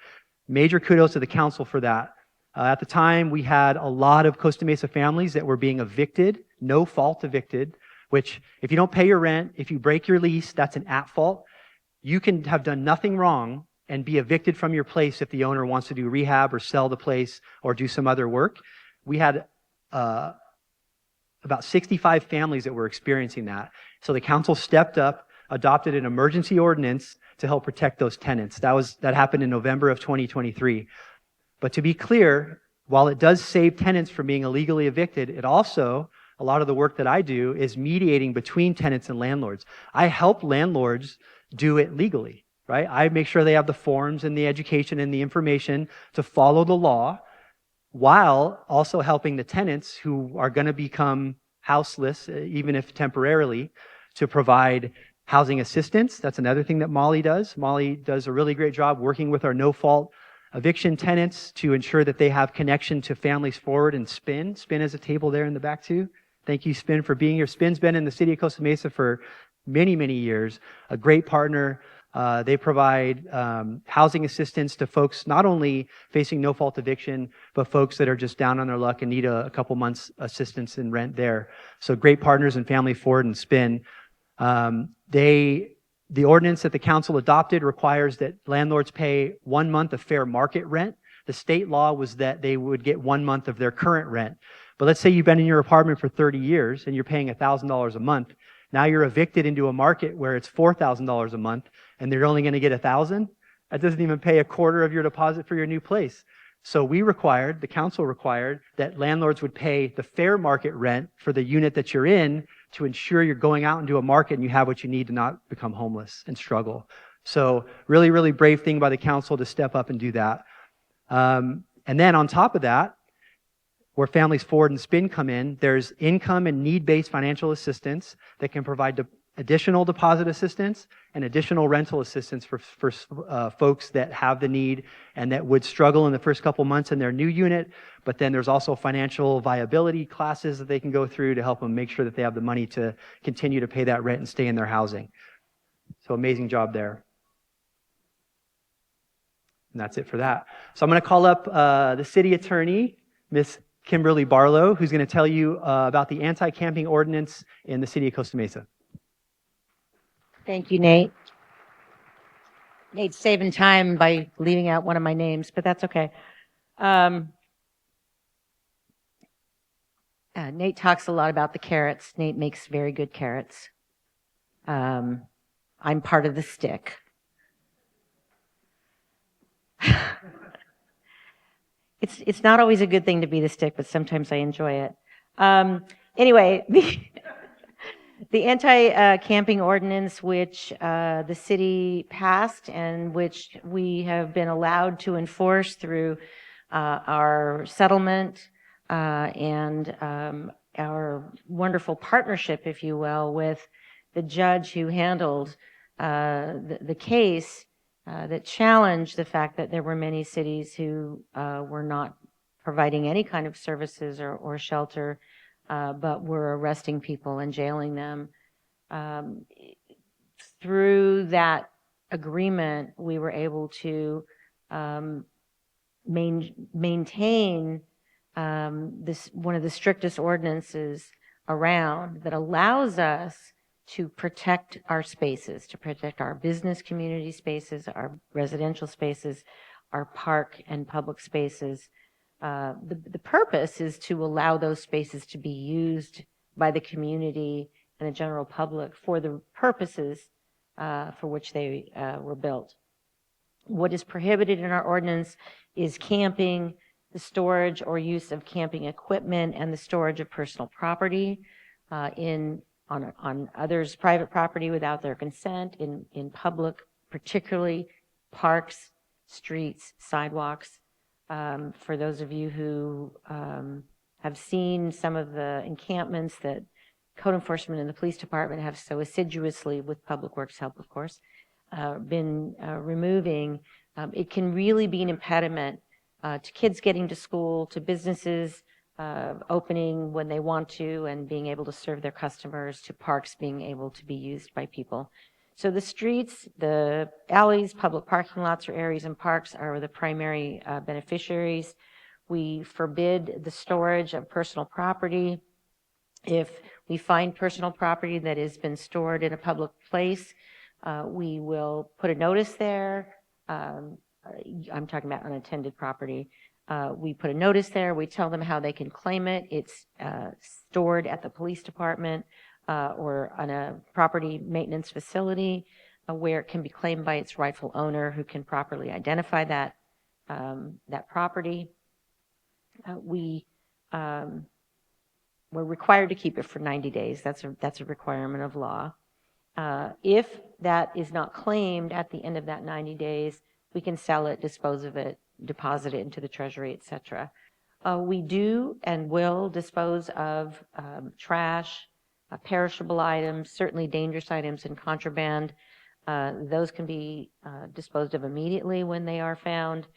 Major kudos to the council for that. At the time, we had a lot of Costa Mesa families that were being evicted, no fault evicted, which if you don't pay your rent, if you break your lease, that's an at fault. You can have done nothing wrong and be evicted from your place if the owner wants to do rehab or sell the place or do some other work. We had about 65 families that were experiencing that. So the council stepped up, adopted an emergency ordinance to help protect those tenants. That happened in November of 2023. But to be clear, while it does save tenants from being illegally evicted, it also, a lot of the work that I do is mediating between tenants and landlords. I help landlords do it legally, right? I make sure they have the forms and the education and the information to follow the law, while also helping the tenants who are going to become houseless, even if temporarily, to provide housing assistance. That's another thing that Molly does. Molly does a really great job working with our no-fault eviction tenants to ensure that they have connection to Families Forward and Spin. Spin has a table there in the back too. Thank you, Spin, for being here. Spin's been in the city of Costa Mesa for many, many years. A great partner. They provide housing assistance to folks not only facing no-fault eviction, but folks that are just down on their luck and need a couple months assistance in rent there. So great partners in Family Forward and Spin. The ordinance that the council adopted requires that landlords pay 1 month of fair market rent. The state law was that they would get 1 month of their current rent. But let's say you've been in your apartment for 30 years and you're paying $1,000 a month. Now you're evicted into a market where it's $4,000 a month and they're only going to get $1,000. That doesn't even pay a quarter of your deposit for your new place. So the council required that landlords would pay the fair market rent for the unit that you're in to ensure you're going out into a market and you have what you need to not become homeless and struggle. So really, really brave thing by the council to step up and do that. And then on top of that, where Families Forward and Spin come in, there's income and need-based financial assistance that can provide additional deposit assistance and additional rental assistance for folks that have the need and that would struggle in the first couple months in their new unit. But then there's also financial viability classes that they can go through to help them make sure that they have the money to continue to pay that rent and stay in their housing. So amazing job there. And that's it for that. So I'm going to call up the city attorney, Miss Kimberly Barlow, who's going to tell you about the anti-camping ordinance in the city of Costa Mesa. Thank you, Nate. Nate's saving time by leaving out one of my names, but that's okay. Nate talks a lot about the carrots. Nate makes very good carrots. I'm part of the stick. It's not always a good thing to be the stick, but sometimes I enjoy it. Anyway, the anti-camping ordinance, which the city passed and which we have been allowed to enforce through our settlement and our wonderful partnership, if you will, with the judge who handled the case that challenged the fact that there were many cities who were not providing any kind of services or shelter, but were arresting people and jailing them. Through that agreement, we were able to maintain this one of the strictest ordinances around that allows us to protect our spaces, to protect our business community spaces, our residential spaces, our park and public spaces. The purpose is to allow those spaces to be used by the community and the general public for the purposes for which they were built. What is prohibited in our ordinance is camping, the storage or use of camping equipment, and the storage of personal property on others' private property without their consent, in public, particularly parks, streets, sidewalks. For those of you who have seen some of the encampments that code enforcement and the police department have so assiduously, with Public Works help, of course, been removing, it can really be an impediment to kids getting to school, to businesses opening when they want to and being able to serve their customers, to parks being able to be used by people. So the streets, the alleys, public parking lots or areas and parks are the primary beneficiaries. We forbid the storage of personal property. If we find personal property that has been stored in a public place, we will put a notice there. I'm talking about unattended property. We put a notice there. We tell them how they can claim it. It's stored at the police department or on a property maintenance facility where it can be claimed by its rightful owner who can properly identify that, that property. We're required to keep it for 90 days. That's a requirement of law. If that is not claimed at the end of that 90 days, we can sell it, dispose of it, deposit it into the treasury, etc. We do and will dispose of trash, perishable items, certainly dangerous items and contraband. Those can be disposed of immediately when they are found.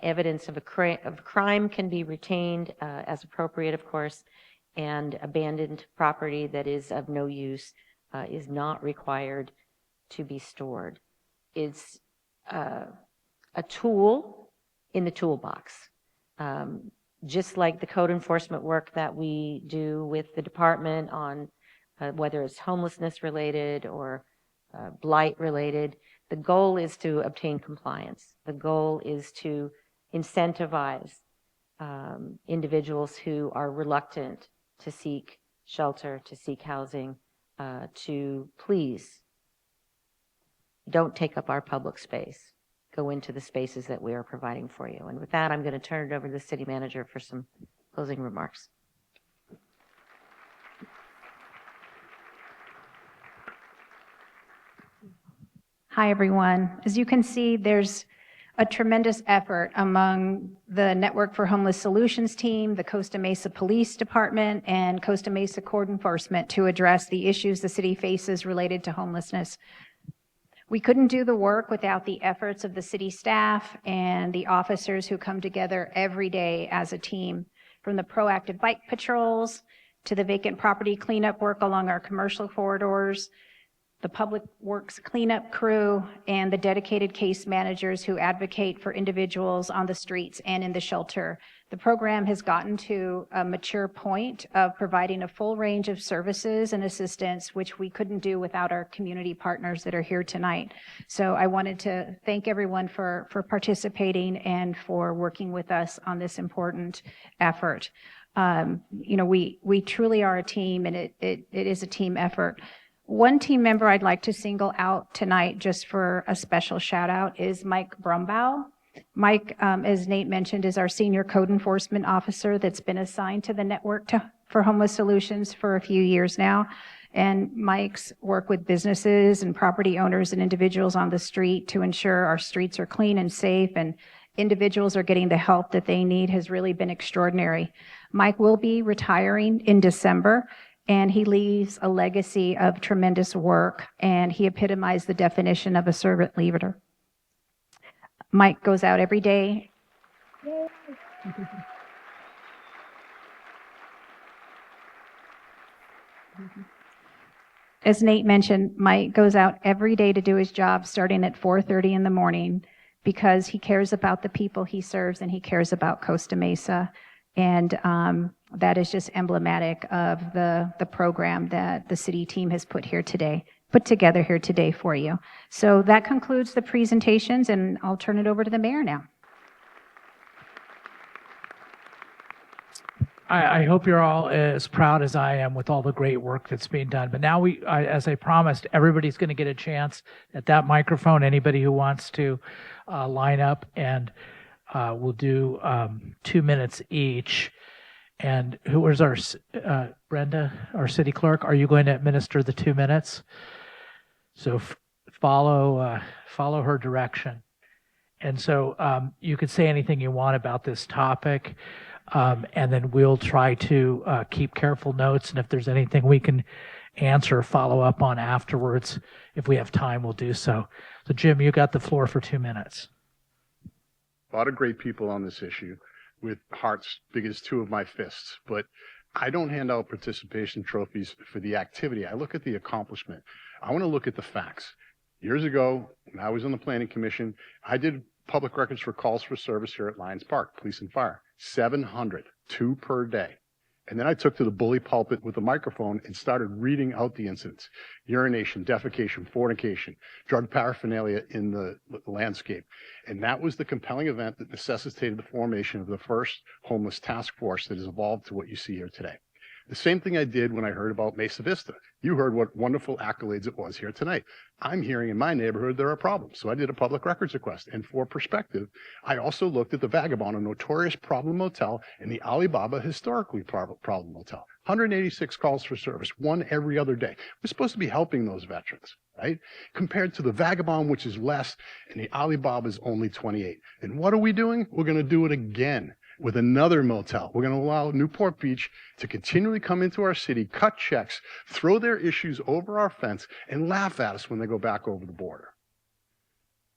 Evidence of a crime can be retained as appropriate, of course, and abandoned property that is of no use is not required to be stored. It's a tool in the toolbox. Just like the code enforcement work that we do with the department on whether it's homelessness related or blight related, the goal is to obtain compliance. The goal is to incentivize individuals who are reluctant to seek shelter, to seek housing, to please don't take up our public space. Go into the spaces that we are providing for you. And with that, I'm going to turn it over to the city manager for some closing remarks. Hi, everyone. As you can see, there's a tremendous effort among the Network for Homeless Solutions team, the Costa Mesa Police Department, and Costa Mesa Code Enforcement to address the issues the city faces related to homelessness. We couldn't do the work without the efforts of the city staff and the officers who come together every day as a team, from the proactive bike patrols to the vacant property cleanup work along our commercial corridors, the public works cleanup crew, and the dedicated case managers who advocate for individuals on the streets and in the shelter. The program has gotten to a mature point of providing a full range of services and assistance, which we couldn't do without our community partners that are here tonight. So I wanted to thank everyone for participating and for working with us on this important effort. You know, we truly are a team, and it is a team effort. One team member I'd like to single out tonight just for a special shout out is Mike Brumbaugh. Mike, as Nate mentioned, is our senior code enforcement officer that's been assigned to the Network for Homeless Solutions for a few years now. And Mike's work with businesses and property owners and individuals on the street to ensure our streets are clean and safe and individuals are getting the help that they need has really been extraordinary. Mike will be retiring in December, and he leaves a legacy of tremendous work, and he epitomized the definition of a servant leader. Mike goes out every day. As Nate mentioned, Mike goes out every day to do his job starting at 4:30 in the morning because he cares about the people he serves and he cares about Costa Mesa. And that is just emblematic of the program that the city team has put together here today for you. So that concludes the presentations, and I'll turn it over to the mayor now. I hope you're all as proud as I am with all the great work that's being done. But now as I promised, everybody's going to get a chance at that microphone. Anybody who wants to line up, and we'll do 2 minutes each. And where's our Brenda, our city clerk? Are you going to administer the 2 minutes? So follow her direction. And so you could say anything you want about this topic, and then we'll try to keep careful notes. And if there's anything we can answer or follow up on afterwards, if we have time, we'll do so. So Jim, you got the floor for 2 minutes. A lot of great people on this issue with hearts big as two of my fists, but I don't hand out participation trophies for the activity. I look at the accomplishment. I want to look at the facts. Years ago, when I was on the planning commission, I did public records for calls for service here at Lions Park, police and fire. 700, 2 per day. And then I took to the bully pulpit with a microphone and started reading out the incidents. Urination, defecation, fornication, drug paraphernalia in the landscape. And that was the compelling event that necessitated the formation of the first homeless task force that has evolved to what you see here today. The same thing I did when I heard about Mesa Vista. You heard what wonderful accolades it was here tonight. I'm hearing in my neighborhood there are problems, so I did a public records request. And for perspective, I also looked at the Vagabond, a notorious problem motel, and the Alibaba, historically problem motel. 186 calls for service, one every other day. We're supposed to be helping those veterans, right? Compared to the Vagabond, which is less, and the Alibaba is only 28. And what are we doing? We're going to do it again with another motel. We're going to allow Newport Beach to continually come into our city, cut checks, throw their issues over our fence, and laugh at us when they go back over the border.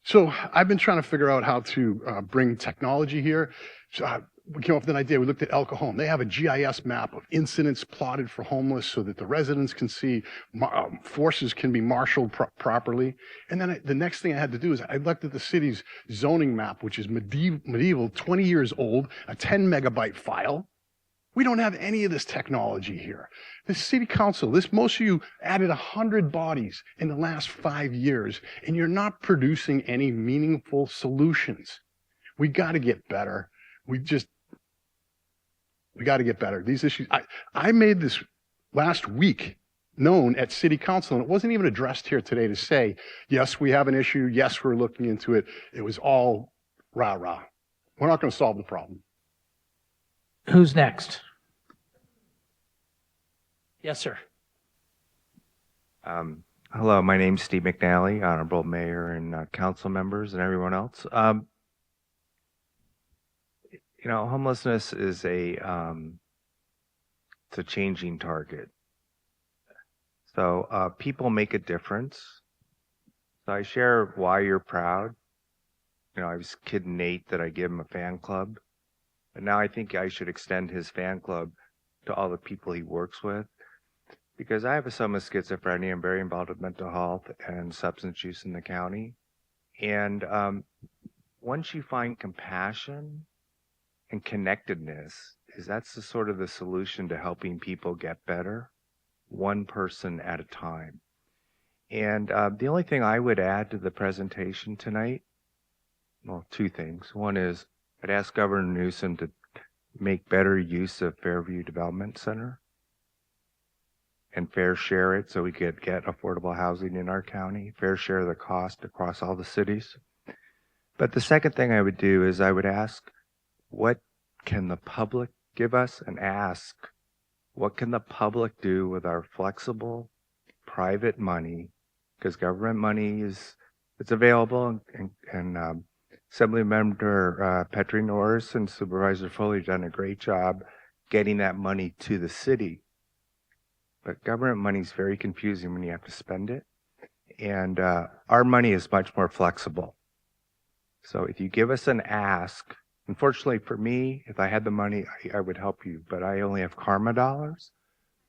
So I've been trying to figure out how to bring technology here. So we came up with an idea. We looked at El Cajon. They have a GIS map of incidents plotted for homeless so that the residents can see forces can be marshaled properly. And then the next thing I had to do is I looked at the city's zoning map, which is medieval, 20 years old, a 10 megabyte file. We don't have any of this technology here. The city council, most of you added 100 bodies in the last 5 years, and you're not producing any meaningful solutions. We got to get better. We got to get better. These issues, I made this last week known at city council, and it wasn't even addressed here today to say, yes, we have an issue. Yes, we're looking into it. It was all rah-rah. We're not going to solve the problem. Who's next? Yes, sir. Hello, my name's Steve McNally, Honorable Mayor and council members and everyone else. Homelessness is it's a changing target. So people make a difference. So I share why you're proud. I was kidding Nate that I give him a fan club. But now I think I should extend his fan club to all the people he works with. Because I have a son with schizophrenia. I'm very involved with mental health and substance use in the county. And once you find compassion and connectedness, that's the sort of the solution to helping people get better, one person at a time. And the only thing I would add to the presentation tonight, well, two things. One is I'd ask Governor Newsom to make better use of Fairview Development Center and fair share it so we could get affordable housing in our county, fair share the cost across all the cities. But the second thing I would do is I would ask, what can the public give us, and ask, what can the public do with our flexible private money? Because government money it's available, and Assemblymember Petri Norris and Supervisor Foley have done a great job getting that money to the city. But government money is very confusing when you have to spend it. And our money is much more flexible. So if you give us an ask, unfortunately for me, if I had the money, I would help you. But I only have karma dollars.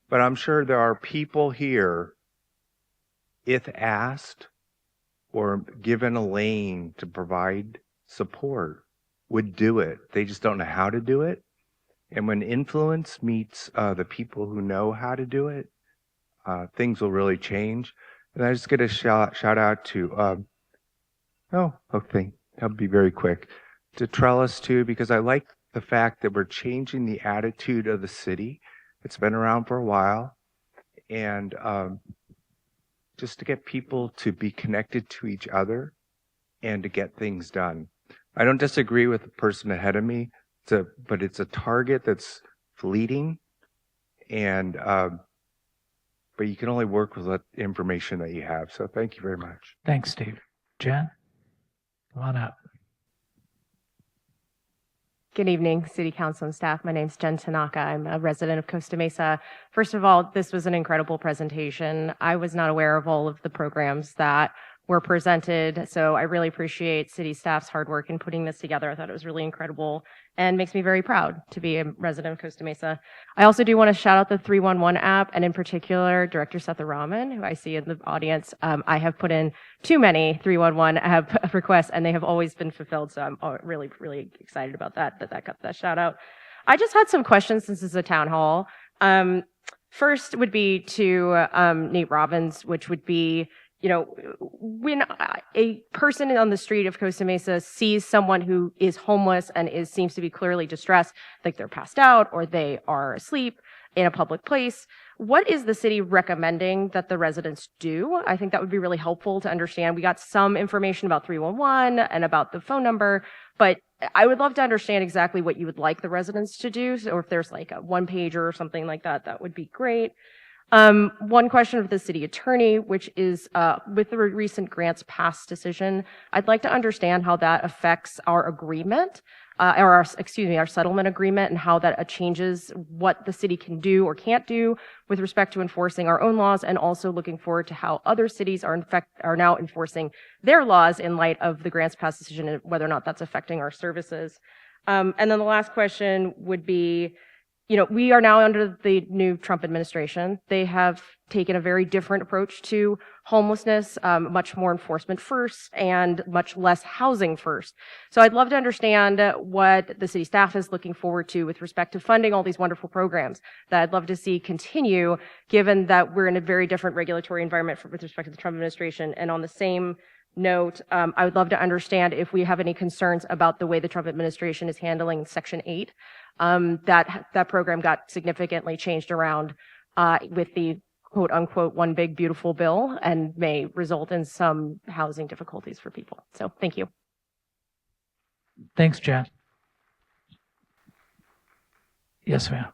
But I'm sure there are people here, if asked or given a lane to provide support, would do it. They just don't know how to do it. And when influence meets the people who know how to do it, things will really change. And I just get a shout out to, I'll be very quick, to Trellis too, because I like the fact that we're changing the attitude of the city. It's been around for a while. And just to get people to be connected to each other and to get things done. I don't disagree with the person ahead of me, but it's a target that's fleeting, and but you can only work with the information that you have. So thank you very much. Thanks, Steve. Jen, come on up. Good evening, City Council and staff. My name is Jen Tanaka. I'm a resident of Costa Mesa. First of all, this was an incredible presentation. I was not aware of all of the programs that were presented, so I really appreciate city staff's hard work in putting this together. I thought it was really incredible. and makes me very proud to be a resident of Costa Mesa. I also do want to shout out the 311 app, and in particular, Director Setharaman, who I see in the audience. I have put in too many 311 app requests, and they have always been fulfilled, so I'm really, really excited about that got that shout out. I just had some questions since this is a town hall. First would be to Nate Robbins, which would be, when a person on the street of Costa Mesa sees someone who is homeless and seems to be clearly distressed, like they're passed out or they are asleep in a public place, what is the city recommending that the residents do? I think that would be really helpful to understand. We got some information about 311 and about the phone number, but I would love to understand exactly what you would like the residents to do. So if there's like a one pager or something like that, that would be great. One question of the city attorney, which is with the recent grants pass decision, I'd like to understand how that affects our agreement, our settlement agreement, and how that changes what the city can do or can't do with respect to enforcing our own laws, and also looking forward to how other cities are now enforcing their laws in light of the grants pass decision and whether or not that's affecting our services. And then the last question would be, we are now under the new Trump administration. They have taken a very different approach to homelessness, much more enforcement first and much less housing first. So I'd love to understand what the city staff is looking forward to with respect to funding all these wonderful programs that I'd love to see continue, given that we're in a very different regulatory environment with respect to the Trump administration. And on the same note, I would love to understand if we have any concerns about the way the Trump administration is handling Section 8. That program got significantly changed around with the quote unquote one big beautiful bill and may result in some housing difficulties for people. So thank you. Thanks, Jen. Yes, ma'am.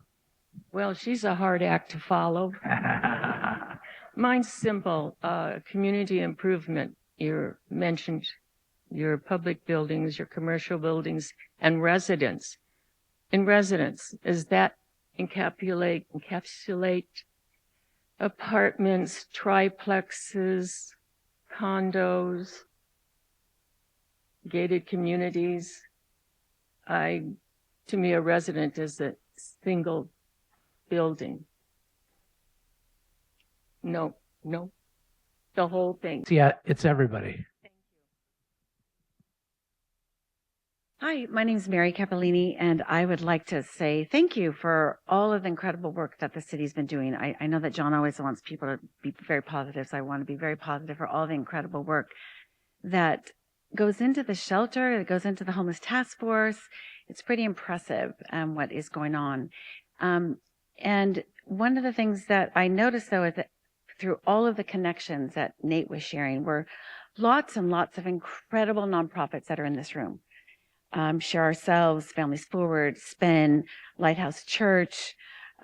Well, she's a hard act to follow. Mine's simple. Community improvement. You mentioned your public buildings, your commercial buildings, and residents. In residents, does that encapsulate apartments, triplexes, condos, gated communities? To me, a resident is a single building. No, the whole thing. Yeah, it's everybody. Hi, my name is Mary Cappellini, and I would like to say thank you for all of the incredible work that the city's been doing. I know that John always wants people to be very positive, so I want to be very positive for all the incredible work that goes into the shelter, that goes into the homeless task force. It's pretty impressive what is going on. And one of the things that I noticed, though, is that through all of the connections that Nate was sharing were lots and lots of incredible nonprofits that are in this room. Share Ourselves, Families Forward, SPIN, Lighthouse Church,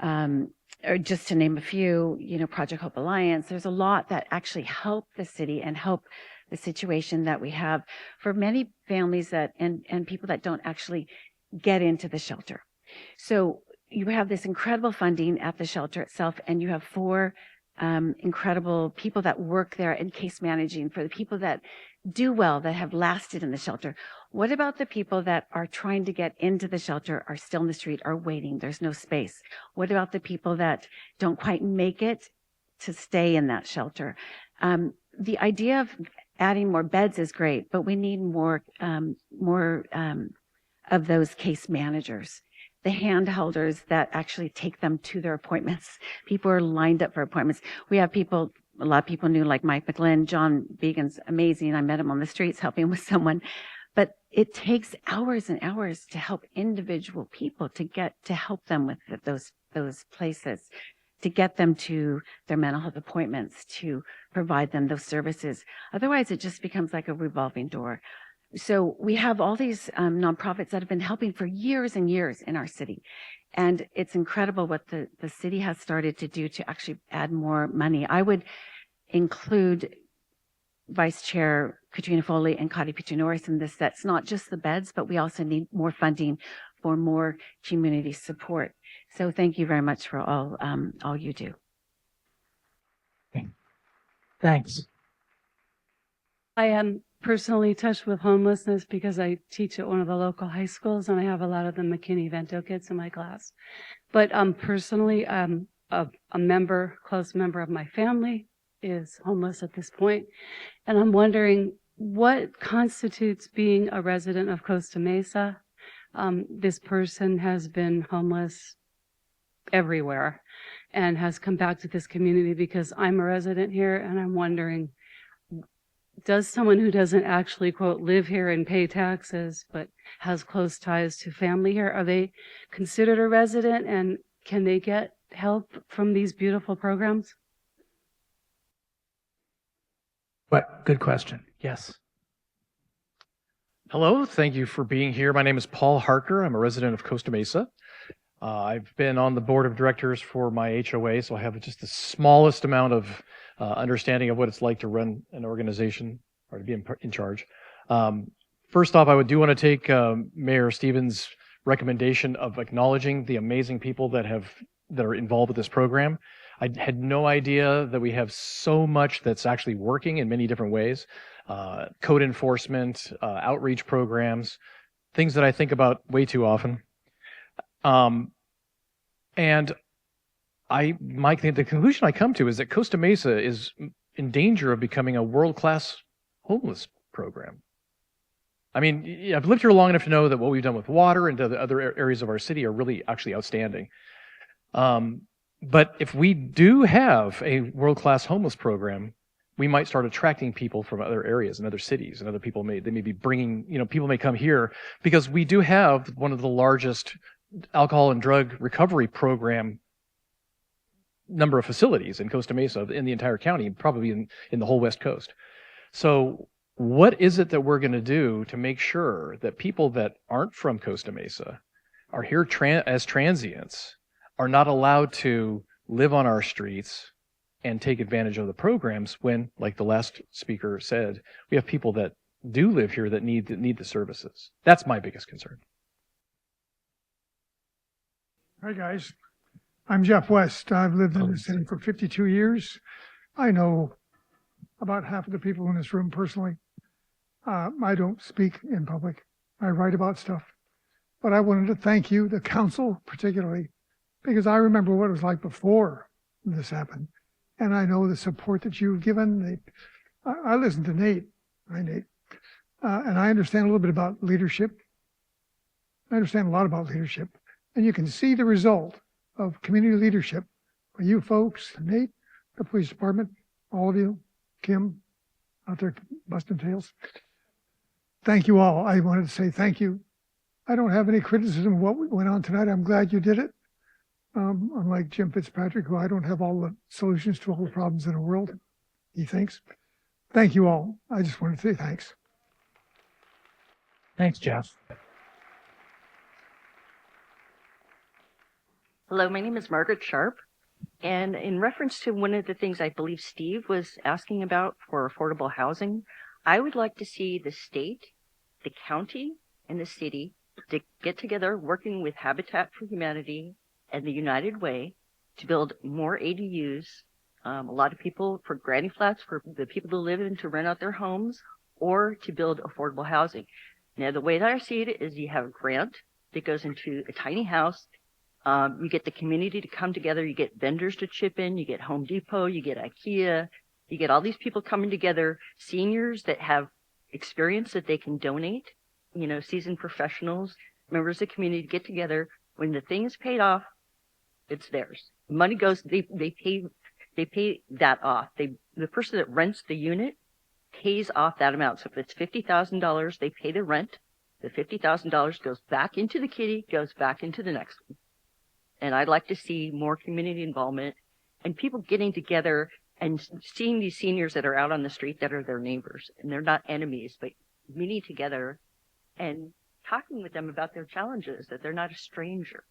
or just to name a few, Project Hope Alliance. There's a lot that actually help the city and help the situation that we have for many families that and people that don't actually get into the shelter. So you have this incredible funding at the shelter itself, and you have 4 incredible people that work there in case managing for the people that do well, that have lasted in the shelter. What about the people that are trying to get into the shelter, are still in the street, are waiting, there's no space? What about the people that don't quite make it to stay in that shelter? The idea of adding more beds is great, but we need more of those case managers, the handholders that actually take them to their appointments. People are lined up for appointments. We have people, a lot of people knew, like Mike McGlynn. John Began's amazing. I met him on the streets helping with someone. But it takes hours and hours to help individual people to help them with those places, to get them to their mental health appointments, to provide them those services. Otherwise, it just becomes like a revolving door. So we have all these nonprofits that have been helping for years and years in our city. And it's incredible what the city has started to do to actually add more money. I would include Vice Chair Katrina Foley and Kati Pichunoris in this. That's not just the beds, but we also need more funding for more community support. So thank you very much for all you do. Thanks. I am personally touched with homelessness because I teach at one of the local high schools, and I have a lot of the McKinney-Vento kids in my class. But personally, a member, close member of my family is homeless at this point, and I'm wondering what constitutes being a resident of Costa Mesa. This person has been homeless everywhere and has come back to this community because I'm a resident here, and I'm wondering, does someone who doesn't actually, quote, live here and pay taxes but has close ties to family here, are they considered a resident, and can they get help from these beautiful programs? But good question. Yes. Hello, thank you for being here. My name is Paul Harker. I'm a resident of Costa Mesa. I've been on the board of directors for my HOA, so I have just the smallest amount of understanding of what it's like to run an organization or to be in charge. First off, I do want to take Mayor Stevens' recommendation of acknowledging the amazing people that are involved with this program. I had no idea that we have so much that's actually working in many different ways. Code enforcement, outreach programs, things that I think about way too often. And the conclusion I come to is that Costa Mesa is in danger of becoming a world-class homeless program. I mean, I've lived here long enough to know that what we've done with water and the other areas of our city are really actually outstanding. But if we do have a world-class homeless program, we might start attracting people from other areas and other cities, and other people may be bringing, people may come here because we do have one of the largest alcohol and drug recovery program number of facilities in Costa Mesa in the entire county, probably in the whole West Coast. So what is it that we're going to do to make sure that people that aren't from Costa Mesa are here as transients, are not allowed to live on our streets and take advantage of the programs when, like the last speaker said, we have people that do live here that need the services? That's my biggest concern. Hi, guys. I'm Jeff West. I've lived in the city for 52 years. I know about half of the people in this room personally. I don't speak in public. I write about stuff. But I wanted to thank you, the council particularly, because I remember what it was like before this happened. And I know the support that you've given. I listened to Nate. Hi, Nate. And I understand a little bit about leadership. I understand a lot about leadership. And you can see the result of community leadership by you folks, Nate, the police department, all of you, Kim, out there busting tails. Thank you all. I wanted to say thank you. I don't have any criticism of what went on tonight. I'm glad you did it. Unlike Jim Fitzpatrick, who I don't have all the solutions to all the problems in the world, he thinks. Thank you all. I just wanted to say thanks. Thanks, Jeff. Hello, my name is Margaret Sharp. And in reference to one of the things I believe Steve was asking about for affordable housing, I would like to see the state, the county, and the city to get together working with Habitat for Humanity and the United Way to build more ADUs. A lot of people for granny flats for the people to live in to rent out their homes, or to build affordable housing. Now, the way that I see it is you have a grant that goes into a tiny house. You get the community to come together. You get vendors to chip in. You get Home Depot. You get IKEA. You get all these people coming together, seniors that have experience that they can donate, seasoned professionals, members of the community get together. When the thing is paid off, it's theirs. Money goes, they pay that off. The person that rents the unit pays off that amount. So if it's $50,000, they pay the rent. The $50,000 goes back into the kitty, goes back into the next one. And I'd like to see more community involvement and people getting together and seeing these seniors that are out on the street that are their neighbors. And they're not enemies, but meeting together and talking with them about their challenges, that they're not a stranger,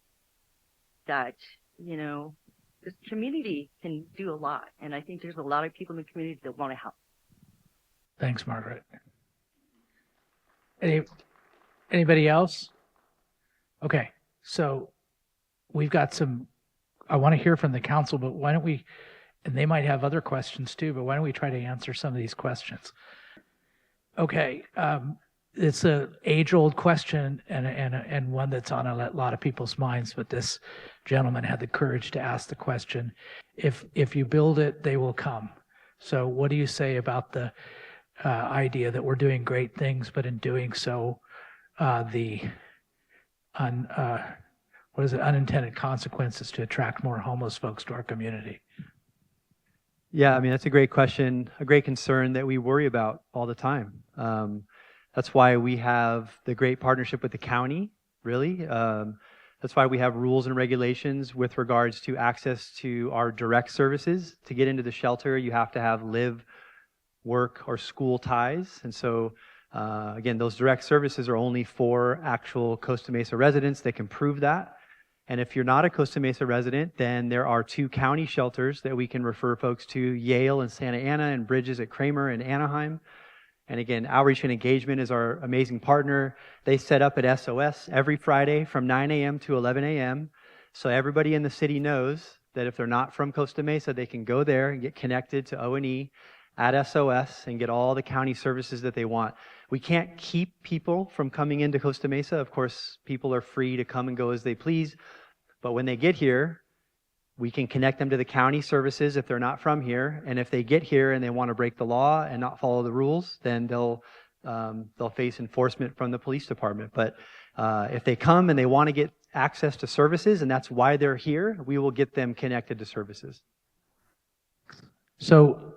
that, this community can do a lot. And I think there's a lot of people in the community that want to help. Thanks, Margaret. Anybody else? Okay, so we've got I want to hear from the council, but why don't we, and they might have other questions too, but why don't we try to answer some of these questions? Okay. It's a age-old question and one that's on a lot of people's minds, but this gentleman had the courage to ask the question. If you build it, they will come. So what do you say about the idea that we're doing great things, but in doing so, unintended consequences to attract more homeless folks to our community? Yeah, I mean, that's a great question, a great concern that we worry about all the time. That's why we have the great partnership with the county, really. That's why we have rules and regulations with regards to access to our direct services. To get into the shelter, you have to have live, work, or school ties. And so, again, those direct services are only for actual Costa Mesa residents. They can prove that. And if you're not a Costa Mesa resident, then there are 2 county shelters that we can refer folks to, Yale and Santa Ana, and Bridges at Kramer and Anaheim. And again, Outreach and Engagement is our amazing partner. They set up at SOS every Friday from 9 a.m. to 11 a.m. So everybody in the city knows that if they're not from Costa Mesa, they can go there and get connected to O&E at SOS and get all the county services that they want. We can't keep people from coming into Costa Mesa. Of course, people are free to come and go as they please. But when they get here, we can connect them to the county services if they're not from here. And if they get here and they want to break the law and not follow the rules, then they'll face enforcement from the police department. But if they come and they want to get access to services, and that's why they're here, we will get them connected to services. So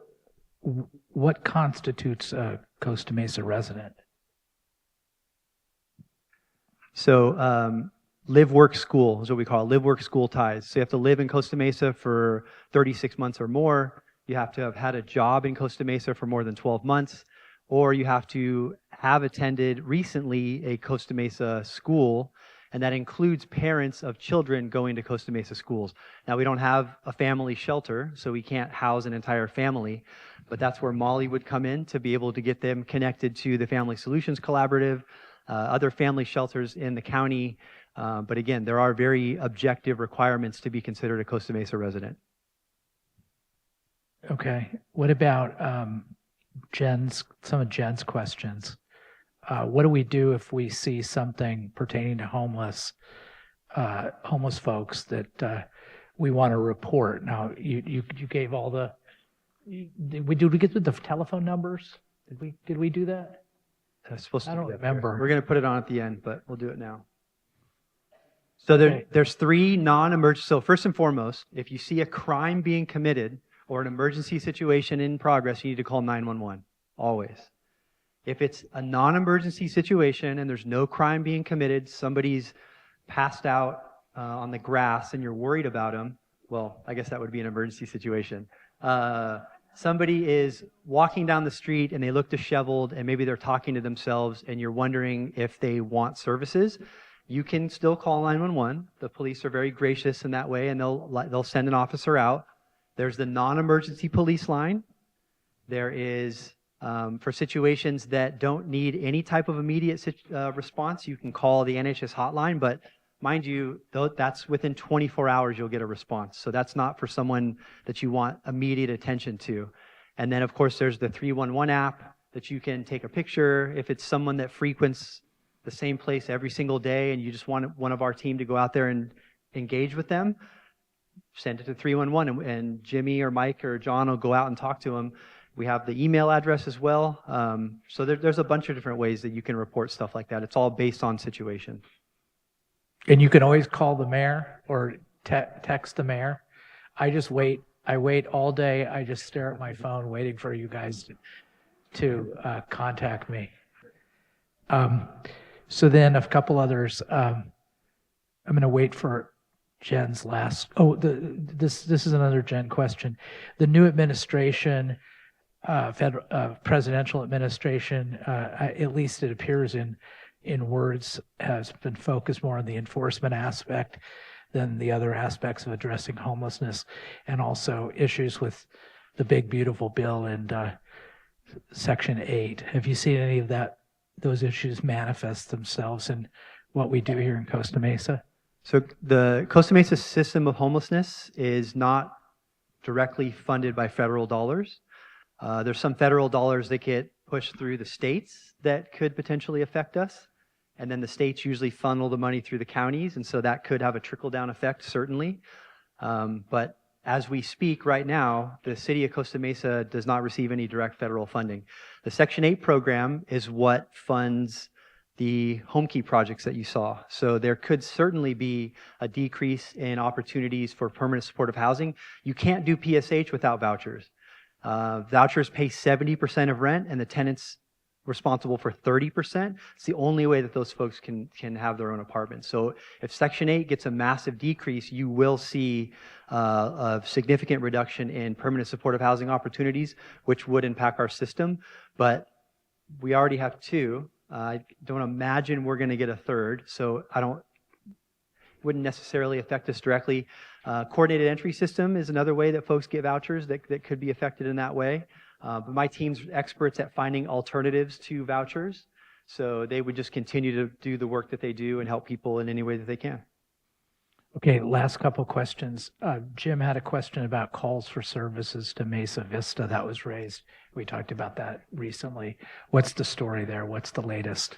what constitutes a Costa Mesa resident? So live, work, school is what we call it, live, work, school ties. So you have to live in Costa Mesa for 36 months or more. You have to have had a job in Costa Mesa for more than 12 months, or you have to have attended recently a Costa Mesa school, and that includes parents of children going to Costa Mesa schools. Now, we don't have a family shelter, so we can't house an entire family, but that's where Molly would come in to be able to get them connected to the Family Solutions Collaborative, other family shelters in the county. But again, there are very objective requirements to be considered a Costa Mesa resident. Okay. What about some of Jen's questions? What do we do if we see something pertaining to homeless folks that we want to report? Now, you gave all the. Did we get the telephone numbers? Did we do that? I supposed to. I don't remember. We're going to put it on at the end, but we'll do it now. So there's 3 non-emergency. So first and foremost, if you see a crime being committed or an emergency situation in progress, you need to call 911, always. If it's a non-emergency situation and there's no crime being committed, somebody's passed out on the grass and you're worried about them, well, I guess that would be an emergency situation. Somebody is walking down the street and they look disheveled and maybe they're talking to themselves and you're wondering if they want services, you can still call 911. The police are very gracious in that way, and they'll send an officer out. There's the non-emergency police line. There is, for situations that don't need any type of immediate response, you can call the NHS hotline, but mind you, that's within 24 hours you'll get a response. So that's not for someone that you want immediate attention to. And then, of course, there's the 311 app that you can take a picture. If it's someone that frequents the same place every single day and you just want one of our team to go out there and engage with them, send it to 311 and Jimmy or Mike or John will go out and talk to them. We have the email address as well. So there's a bunch of different ways that you can report stuff like that. It's all based on situation. And you can always call the mayor or text the mayor. I wait all day. I just stare at my phone waiting for you guys to contact me. So then a couple others. I'm going to wait for Jen's last. This is another Jen question. The new administration, presidential administration, at least it appears in words, has been focused more on the enforcement aspect than the other aspects of addressing homelessness, and also issues with the big beautiful bill and Section 8. Have you seen any of those issues manifest themselves in what we do here in Costa Mesa? So the Costa Mesa system of homelessness is not directly funded by federal dollars. There's some federal dollars that get pushed through the states that could potentially affect us. And then the states usually funnel the money through the counties, and so that could have a trickle-down effect, certainly. But as we speak right now, the city of Costa Mesa does not receive any direct federal funding. The Section 8 program is what funds the home key projects that you saw. So there could certainly be a decrease in opportunities for permanent supportive housing. You can't do PSH without vouchers. Vouchers pay 70% of rent, and the tenant's responsible for 30%. It's the only way that those folks can have their own apartment. So if Section 8 gets a massive decrease, you will see a significant reduction in permanent supportive housing opportunities, which would impact our system. But we already have 2. I don't imagine we're going to get a 3rd, so wouldn't necessarily affect us directly. Coordinated entry system is another way that folks get vouchers that could be affected in that way. But my team's experts at finding alternatives to vouchers, so they would just continue to do the work that they do and help people in any way that they can. Okay, last couple questions. Jim had a question about calls for services to Mesa Vista that was raised. We talked about that recently. What's the story there? What's the latest?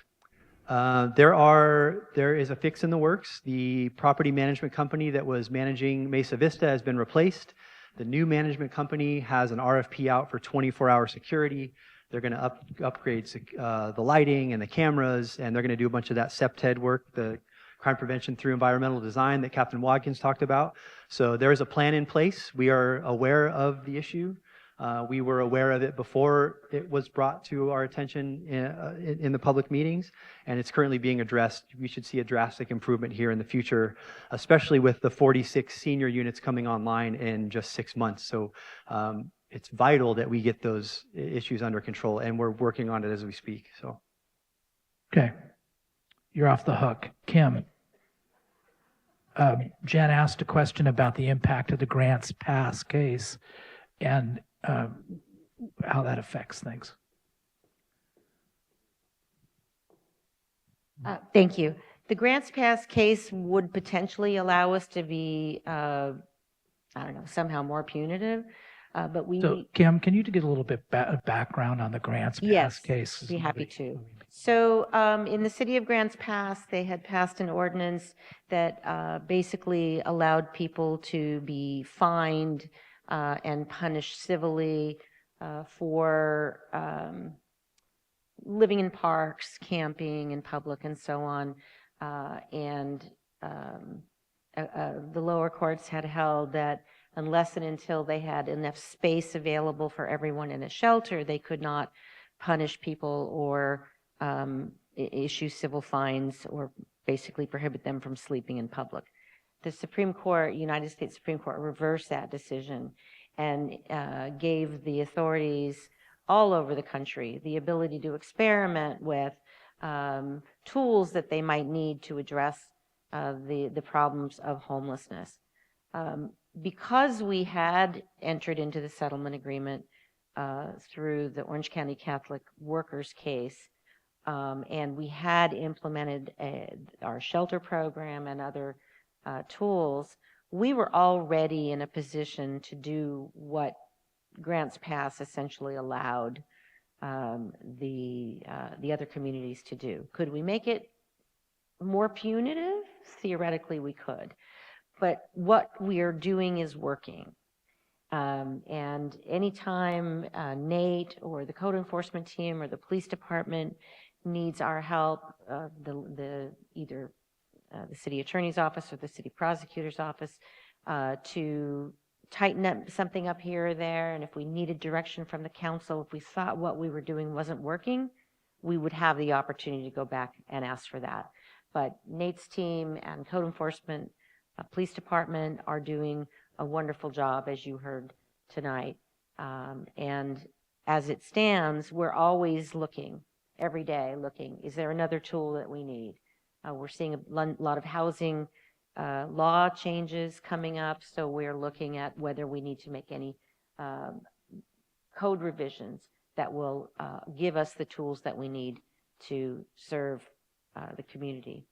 There is a fix in the works. The property management company that was managing Mesa Vista has been replaced. The new management company has an RFP out for 24-hour security. They're going to upgrade the lighting and the cameras, and they're going to do a bunch of that CEPTED work, the crime prevention through environmental design that Captain Watkins talked about. So there is a plan in place. We are aware of the issue. We were aware of it before it was brought to our attention in the public meetings, and it's currently being addressed. We should see a drastic improvement here in the future, especially with the 46 senior units coming online in just 6 months. So it's vital that we get those issues under control, and we're working on it as we speak. So, okay, you're off the hook. Kim, Jen asked a question about the impact of the grants pass case and how that affects things. Thank you. The grants pass case would potentially allow us to be, somehow more punitive. But So, Kim, can you get a little bit of background on the grants pass case? Yes, be happy to. So in the city of Grants Pass, they had passed an ordinance that basically allowed people to be fined and punished civilly for living in parks, camping in public, and so on. The lower courts had held that unless and until they had enough space available for everyone in a shelter, they could not punish people or issue civil fines or basically prohibit them from sleeping in public. The Supreme Court, United States Supreme Court, reversed that decision and gave the authorities all over the country the ability to experiment with tools that they might need to address the problems of homelessness. Because we had entered into the settlement agreement through the Orange County Catholic Workers case, and we had implemented our shelter program and other tools, we were already in a position to do what Grants Pass essentially allowed the other communities to do. Could we make it more punitive? Theoretically, we could. But what we are doing is working. And anytime Nate or the code enforcement team or the police department needs our help, either the city attorney's office or the city prosecutor's office to tighten up something up here or there, and if we needed direction from the council, if we thought what we were doing wasn't working, we would have the opportunity to go back and ask for that. But Nate's team and code enforcement, police department are doing a wonderful job, as you heard tonight. And as it stands, we're always looking, every day looking, is there another tool that we need? We're seeing a lot of housing law changes coming up, so we're looking at whether we need to make any code revisions that will give us the tools that we need to serve the community.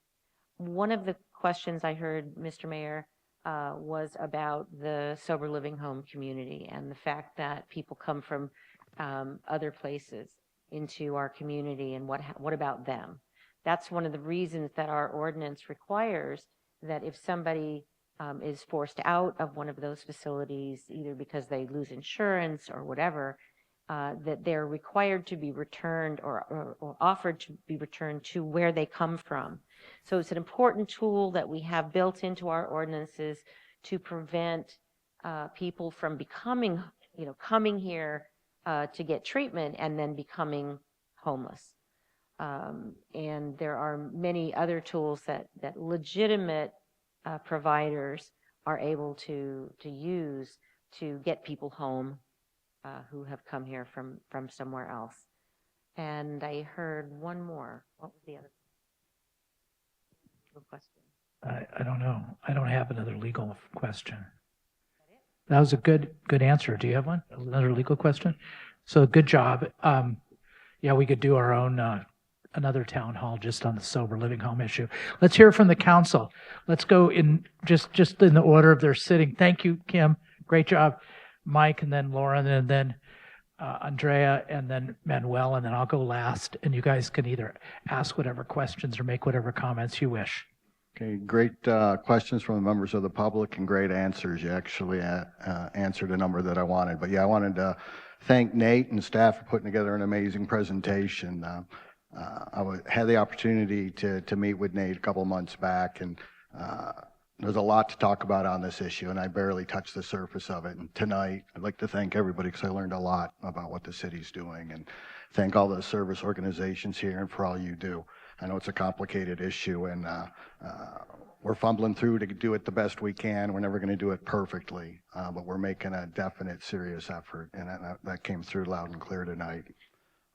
One of the questions I heard, Mr. Mayor, was about the sober living home community and the fact that people come from other places. into our community, and what about them? That's one of the reasons that our ordinance requires that if somebody is forced out of one of those facilities, either because they lose insurance or whatever, that they're required to be returned or offered to be returned to where they come from. So it's an important tool that we have built into our ordinances to prevent people from becoming, coming here to get treatment and then becoming homeless. And there are many other tools that legitimate providers are able to use to get people home who have come here from somewhere else. And I heard one more. What was the other question? I don't know. I don't have another legal question. That was a good answer. Do you have one? Another legal question? So good job. Yeah, we could do our own another town hall just on the sober living home issue. Let's hear from the council. Let's go in just in the order of their sitting. Thank you, Kim. Great job. Mike, and then Lauren, and then Andrea, and then Manuel, and then I'll go last, and you guys can either ask whatever questions or make whatever comments you wish. Okay, great questions from the members of the public and great answers. You actually answered a number that I wanted. But yeah, I wanted to thank Nate and staff for putting together an amazing presentation. I had the opportunity to meet with Nate a couple months back, and there's a lot to talk about on this issue, and I barely touched the surface of it. And tonight, I'd like to thank everybody because I learned a lot about what the city's doing, and thank all the service organizations here and for all you do. I know it's a complicated issue, and we're fumbling through to do it the best we can. We're never going to do it perfectly, but we're making a definite, serious effort, and that came through loud and clear tonight.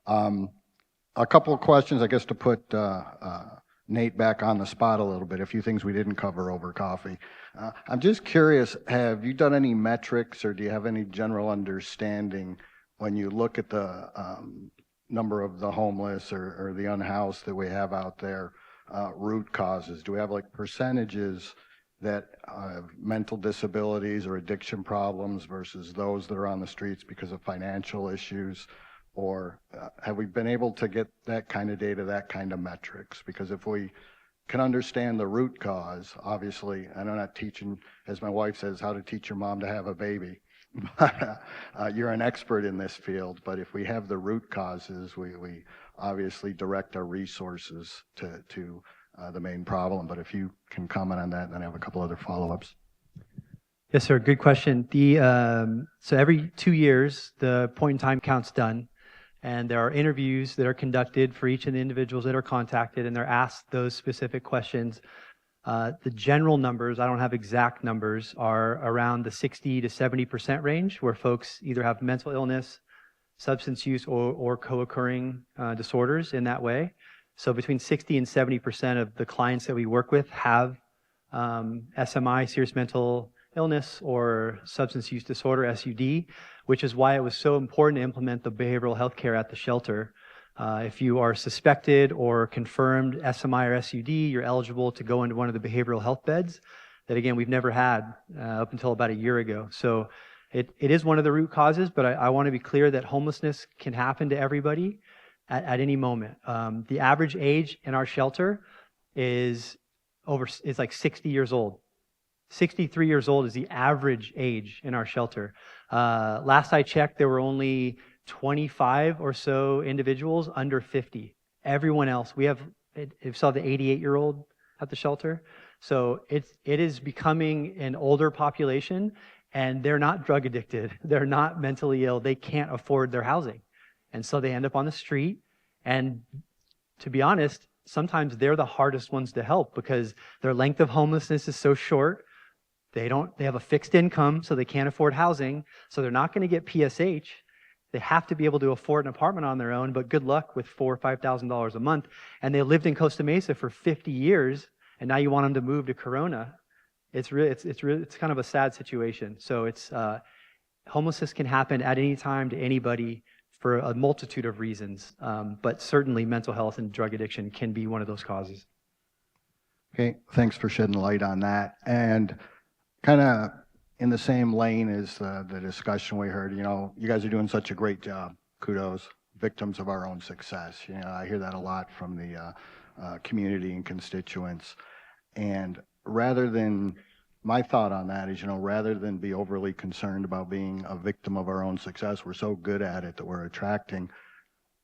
A couple of questions, I guess, to put Nate back on the spot a little bit, a few things we didn't cover over coffee. I'm just curious, have you done any metrics, or do you have any general understanding when you look at the number of the homeless or the unhoused that we have out there, root causes? Do we have like percentages that have mental disabilities or addiction problems versus those that are on the streets because of financial issues? Or have we been able to get that kind of data, that kind of metrics? Because if we can understand the root cause, obviously, and I'm not teaching, as my wife says, how to teach your mom to have a baby, but you're an expert in this field. But if we have the root causes, we obviously direct our resources to the main problem. But if you can comment on that, and then I have a couple other follow-ups. Yes, sir. Good question. So every 2 years, the point in time count's done. And there are interviews that are conducted for each of the individuals that are contacted, and they're asked those specific questions. The general numbers, I don't have exact numbers, are around the 60 to 70% range, where folks either have mental illness, substance use, or co-occurring disorders in that way. So between 60 and 70% of the clients that we work with have SMI, serious mental illness, or substance use disorder, SUD, which is why it was so important to implement the behavioral health care at the shelter. If you are suspected or confirmed SMI or SUD, you're eligible to go into one of the behavioral health beds that, again, we've never had up until about a year ago. So it is one of the root causes, but I want to be clear that homelessness can happen to everybody at any moment. The average age in our shelter is like 60 years old. 63 years old is the average age in our shelter. Last I checked, there were only 25 or so individuals under 50. Everyone else, we saw the 88-year-old at the shelter. So it is becoming an older population, and they're not drug addicted. They're not mentally ill. They can't afford their housing. And so they end up on the street. And to be honest, sometimes they're the hardest ones to help because their length of homelessness is so short. They have a fixed income, so they can't afford housing. So they're not going to get PSH. They have to be able to afford an apartment on their own, but good luck with $4,000 or $5,000 a month. And they lived in Costa Mesa for 50 years, and now you want them to move to Corona. It's kind of a sad situation. So homelessness can happen at any time to anybody for a multitude of reasons, but certainly mental health and drug addiction can be one of those causes. Okay, thanks for shedding light on that. And kind of in the same lane as the discussion we heard, you guys are doing such a great job. Kudos. victims of our own success. You know, I hear that a lot from the community and constituents. And rather than, my thought on that is, you know, rather than be overly concerned about being a victim of our own success, we're so good at it that we're attracting.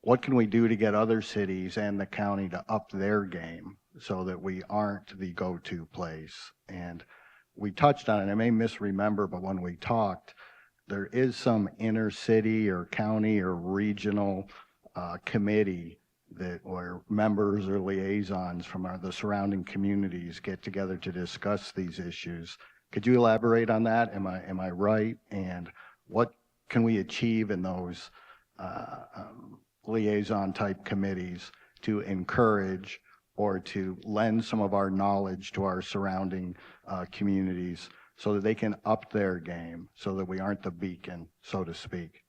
What can we do to get other cities and the county to up their game so that we aren't the go-to place? And we touched on it, I may misremember, but when we talked, there is some inner city or county or regional committee that where members or liaisons from the surrounding communities get together to discuss these issues. Could you elaborate on that? Am I right? And what can we achieve in those liaison type committees to encourage or to lend some of our knowledge to our surrounding communities so that they can up their game, so that we aren't the beacon, so to speak?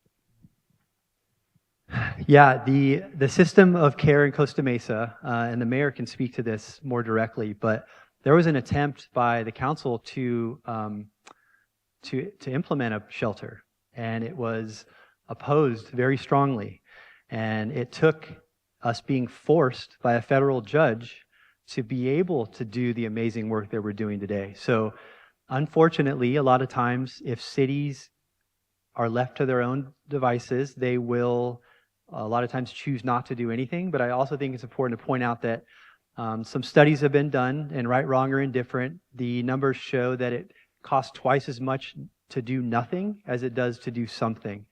Yeah, the system of care in Costa Mesa, and the mayor can speak to this more directly, but there was an attempt by the council to implement a shelter, and it was opposed very strongly. And it took us being forced by a federal judge to be able to do the amazing work that we're doing today. So unfortunately, a lot of times, if cities are left to their own devices, they will a lot of times choose not to do anything. But I also think it's important to point out that some studies have been done, and right, wrong, or indifferent, the numbers show that it costs twice as much to do nothing as it does to do something.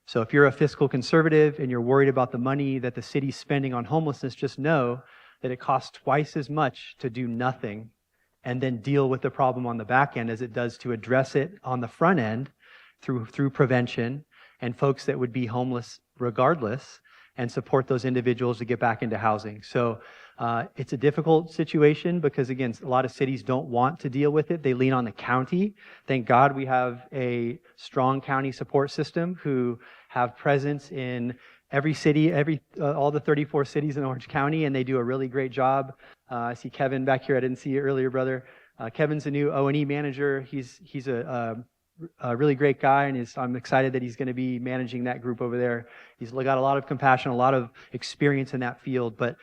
So if you're a fiscal conservative and you're worried about the money that the city's spending on homelessness, just know that it costs twice as much to do nothing and then deal with the problem on the back end as it does to address it on the front end through prevention and folks that would be homeless regardless, and support those individuals to get back into housing. So it's a difficult situation because, again, a lot of cities don't want to deal with it. They lean on the county. Thank God we have a strong county support system who have presence in every city, all the 34 cities in Orange County, and they do a really great job. I see Kevin back here. I didn't see you earlier, brother. Kevin's a new O&E manager. He's a really great guy, and I'm excited that he's going to be managing that group over there. He's got a lot of compassion, a lot of experience in that field. But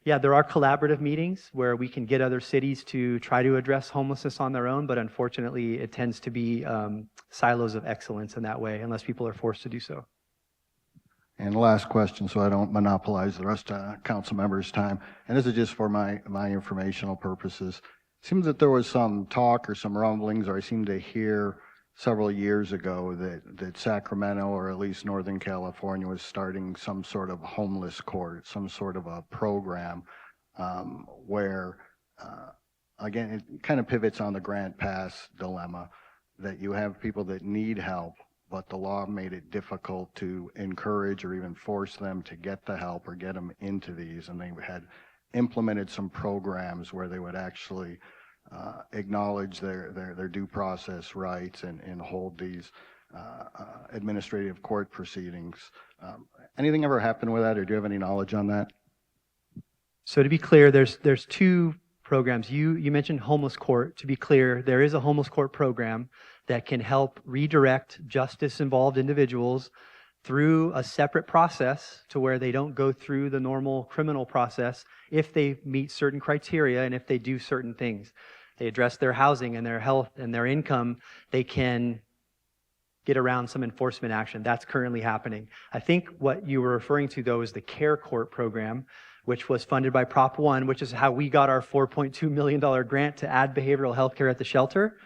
yeah, there are collaborative meetings where we can get other cities to try to address homelessness on their own, but unfortunately it tends to be silos of excellence in that way unless people are forced to do so. And last question, so I don't monopolize the rest of council members' time, and this is just for my informational purposes. It seems that there was some talk or some rumblings, or I seem to hear several years ago that Sacramento, or at least Northern California, was starting some sort of homeless court, some sort of a program where, again, it kind of pivots on the Grant Pass dilemma, that you have people that need help, but the law made it difficult to encourage or even force them to get the help or get them into these, and they had implemented some programs where they would actually acknowledge their due process rights and hold these administrative court proceedings. Anything ever happened with that, or do you have any knowledge on that? So to be clear, there's two programs. You mentioned homeless court. To be clear, there is a homeless court program that can help redirect justice-involved individuals through a separate process to where they don't go through the normal criminal process if they meet certain criteria and if they do certain things. They address their housing and their health and their income, they can get around some enforcement action. That's currently happening. I think what you were referring to, though, is the Care Court program, which was funded by Prop 1, which is how we got our $4.2 million grant to add behavioral health care at the shelter.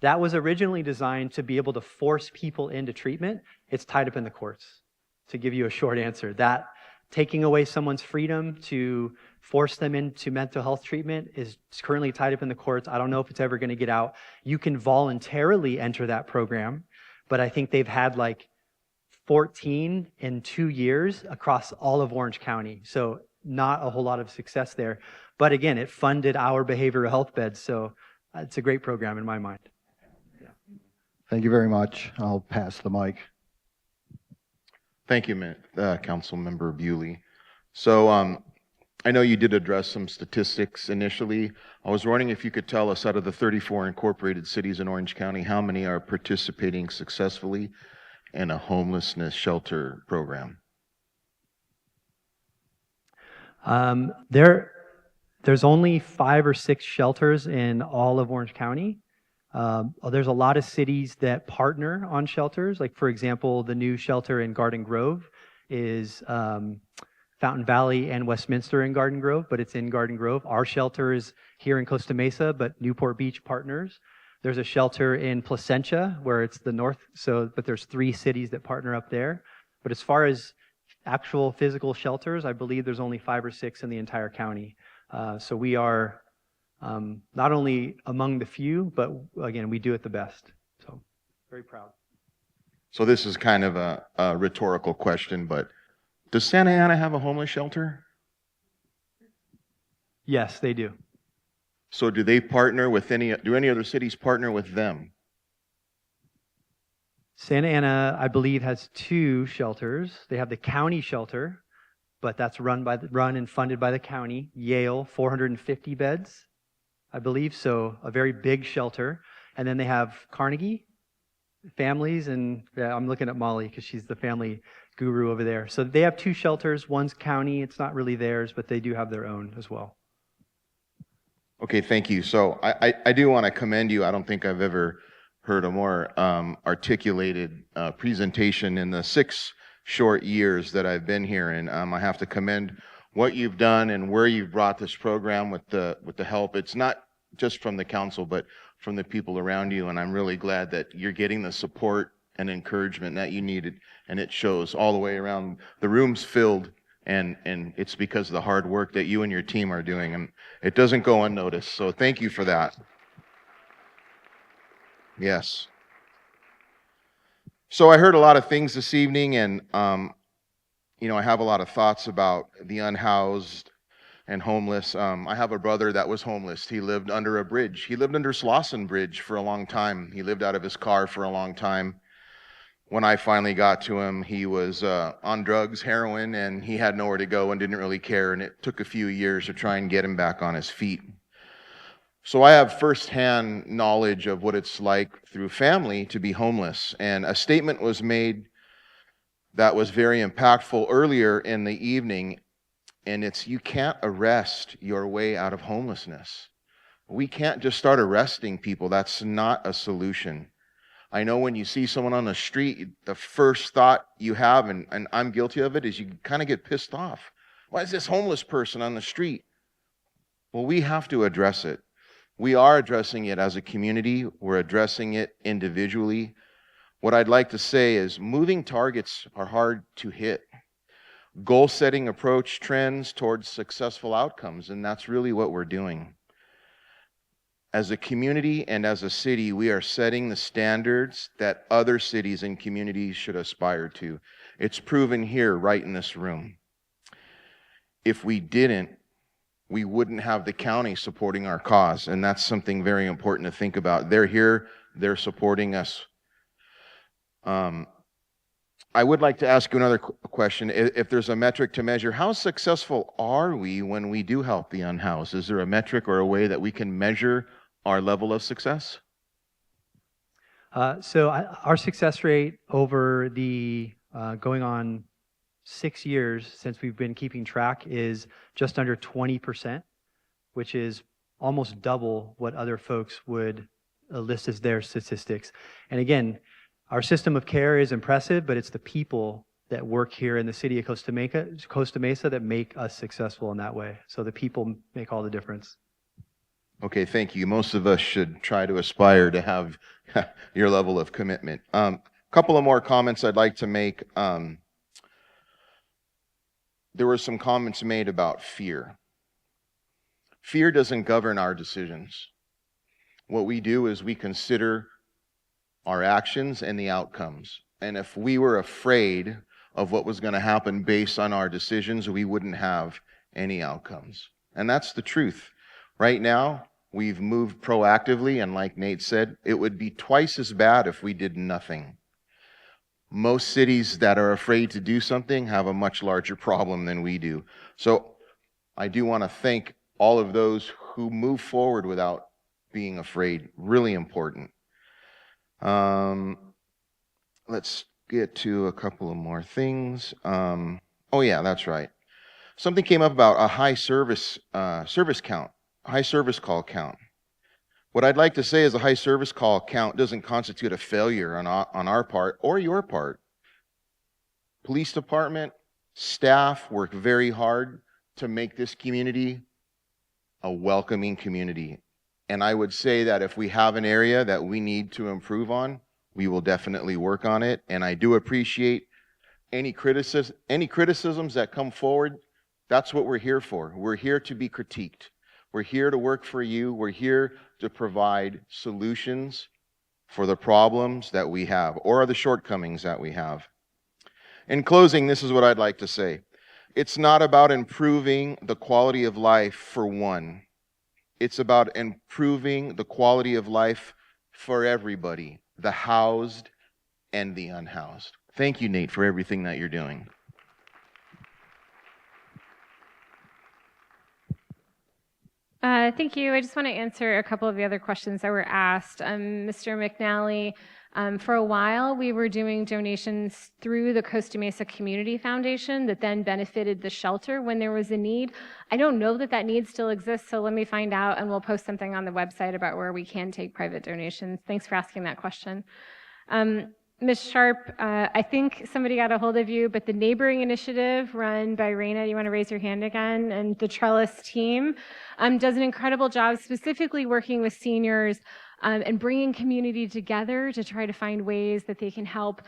That was originally designed to be able to force people into treatment. It's tied up in the courts, to give you a short answer. That taking away someone's freedom to force them into mental health treatment is currently tied up in the courts. I don't know if it's ever going to get out. You can voluntarily enter that program, but I think they've had like 14 in 2 years across all of Orange County. So not a whole lot of success there. But again, it funded our behavioral health beds. So it's a great program in my mind. Thank you very much. I'll pass the mic. Thank you, Council Member Bewley. So I know you did address some statistics initially. I was wondering if you could tell us, out of the 34 incorporated cities in Orange County, how many are participating successfully in a homelessness shelter program? There's only 5 or 6 shelters in all of Orange County. There's a lot of cities that partner on shelters. Like, for example, the new shelter in Garden Grove is Fountain Valley and Westminster in Garden Grove, but it's in Garden Grove. Our shelter is here in Costa Mesa, but Newport Beach partners. There's a shelter in Placentia where it's the north, but there's 3 cities that partner up there. But as far as actual physical shelters, I believe there's only 5 or 6 in the entire county. So we are not only among the few, but again, we do it the best. So very proud. So this is kind of a rhetorical question, but does Santa Ana have a homeless shelter? Yes, they do. So do they partner with do any other cities partner with them? Santa Ana, I believe, has 2 shelters. They have the county shelter, but that's run and funded by the county. Yale, 450 beds, I believe, so a very big shelter. And then they have Carnegie families, and yeah, I'm looking at Molly because she's the family guru over there. So they have 2 shelters. One's county. It's not really theirs, but they do have their own as well. Okay, thank you. So I do want to commend you. I don't think I've ever heard a more articulated presentation in the 6 short years that I've been here, and I have to commend what you've done and where you've brought this program with the help. It's not just from the council, but from the people around you, and I'm really glad that you're getting the support and encouragement that you needed, and it shows all the way around. The room's filled, and it's because of the hard work that you and your team are doing, and it doesn't go unnoticed. So thank you for that. Yes. So I heard a lot of things this evening, and I have a lot of thoughts about the unhoused and homeless. I have a brother that was homeless. He lived under a bridge. He lived under Slauson Bridge for a long time. He lived out of his car for a long time. When I finally got to him, he was on drugs, heroin, and he had nowhere to go and didn't really care, and it took a few years to try and get him back on his feet. So I have firsthand knowledge of what it's like through family to be homeless, and a statement was made that was very impactful earlier in the evening, and it's, you can't arrest your way out of homelessness. We can't just start arresting people. That's not a solution. I know when you see someone on the street, the first thought you have, and I'm guilty of it, is you kind of get pissed off. Why is this homeless person on the street? Well, we have to address it. We are addressing it as a community. We're addressing it individually. What I'd like to say is moving targets are hard to hit. Goal-setting approach trends towards successful outcomes, and that's really what we're doing. As a community and as a city, we are setting the standards that other cities and communities should aspire to. It's proven here, right in this room. If we didn't, we wouldn't have the county supporting our cause, and that's something very important to think about. They're here, they're supporting us. I would like to ask you another question. If there's a metric to measure, how successful are we when we do help the unhoused? Is there a metric or a way that we can measure our level of success? Our success rate over the going on 6 years since we've been keeping track is just under 20%, which is almost double what other folks would list as their statistics. And again, our system of care is impressive, but it's the people that work here in the city of Costa Mesa that make us successful in that way. So the people make all the difference. Okay, thank you. Most of us should try to aspire to have your level of commitment. Couple of more comments I'd like to make. There were some comments made about fear. Fear doesn't govern our decisions. What we do is we consider our actions and the outcomes. And if we were afraid of what was going to happen based on our decisions, we wouldn't have any outcomes. And that's the truth. Right now, we've moved proactively, and like Nate said, it would be twice as bad if we did nothing. Most cities that are afraid to do something have a much larger problem than we do. So I do want to thank all of those who move forward without being afraid. Really important. Let's get to a couple of more things. Oh yeah, that's right. something came up about a high service count, high service call count. What I'd like to say is a high service call count doesn't constitute a failure on our part or your part. Police department, staff work very hard to make this community a welcoming community. And I would say that if we have an area that we need to improve on, we will definitely work on it. And I do appreciate any criticisms that come forward. That's what we're here for. We're here to be critiqued. We're here to work for you. We're here to provide solutions for the problems that we have or the shortcomings that we have. In closing, this is what I'd like to say. It's not about improving the quality of life for one. It's about improving the quality of life for everybody, the housed and the unhoused. Thank you, Nate, for everything that you're doing. Thank you. I just want to answer a couple of the other questions that were asked. Mr. McNally, for a while, we were doing donations through the Costa Mesa Community Foundation that then benefited the shelter when there was a need. I don't know that that need still exists, so let me find out, and we'll post something on the website about where we can take private donations. Thanks for asking that question. Ms. Sharp, I think somebody got a hold of you, but the neighboring initiative run by Raina, you want to raise your hand again, and the Trellis team does an incredible job specifically working with seniors and bringing community together to try to find ways that they can help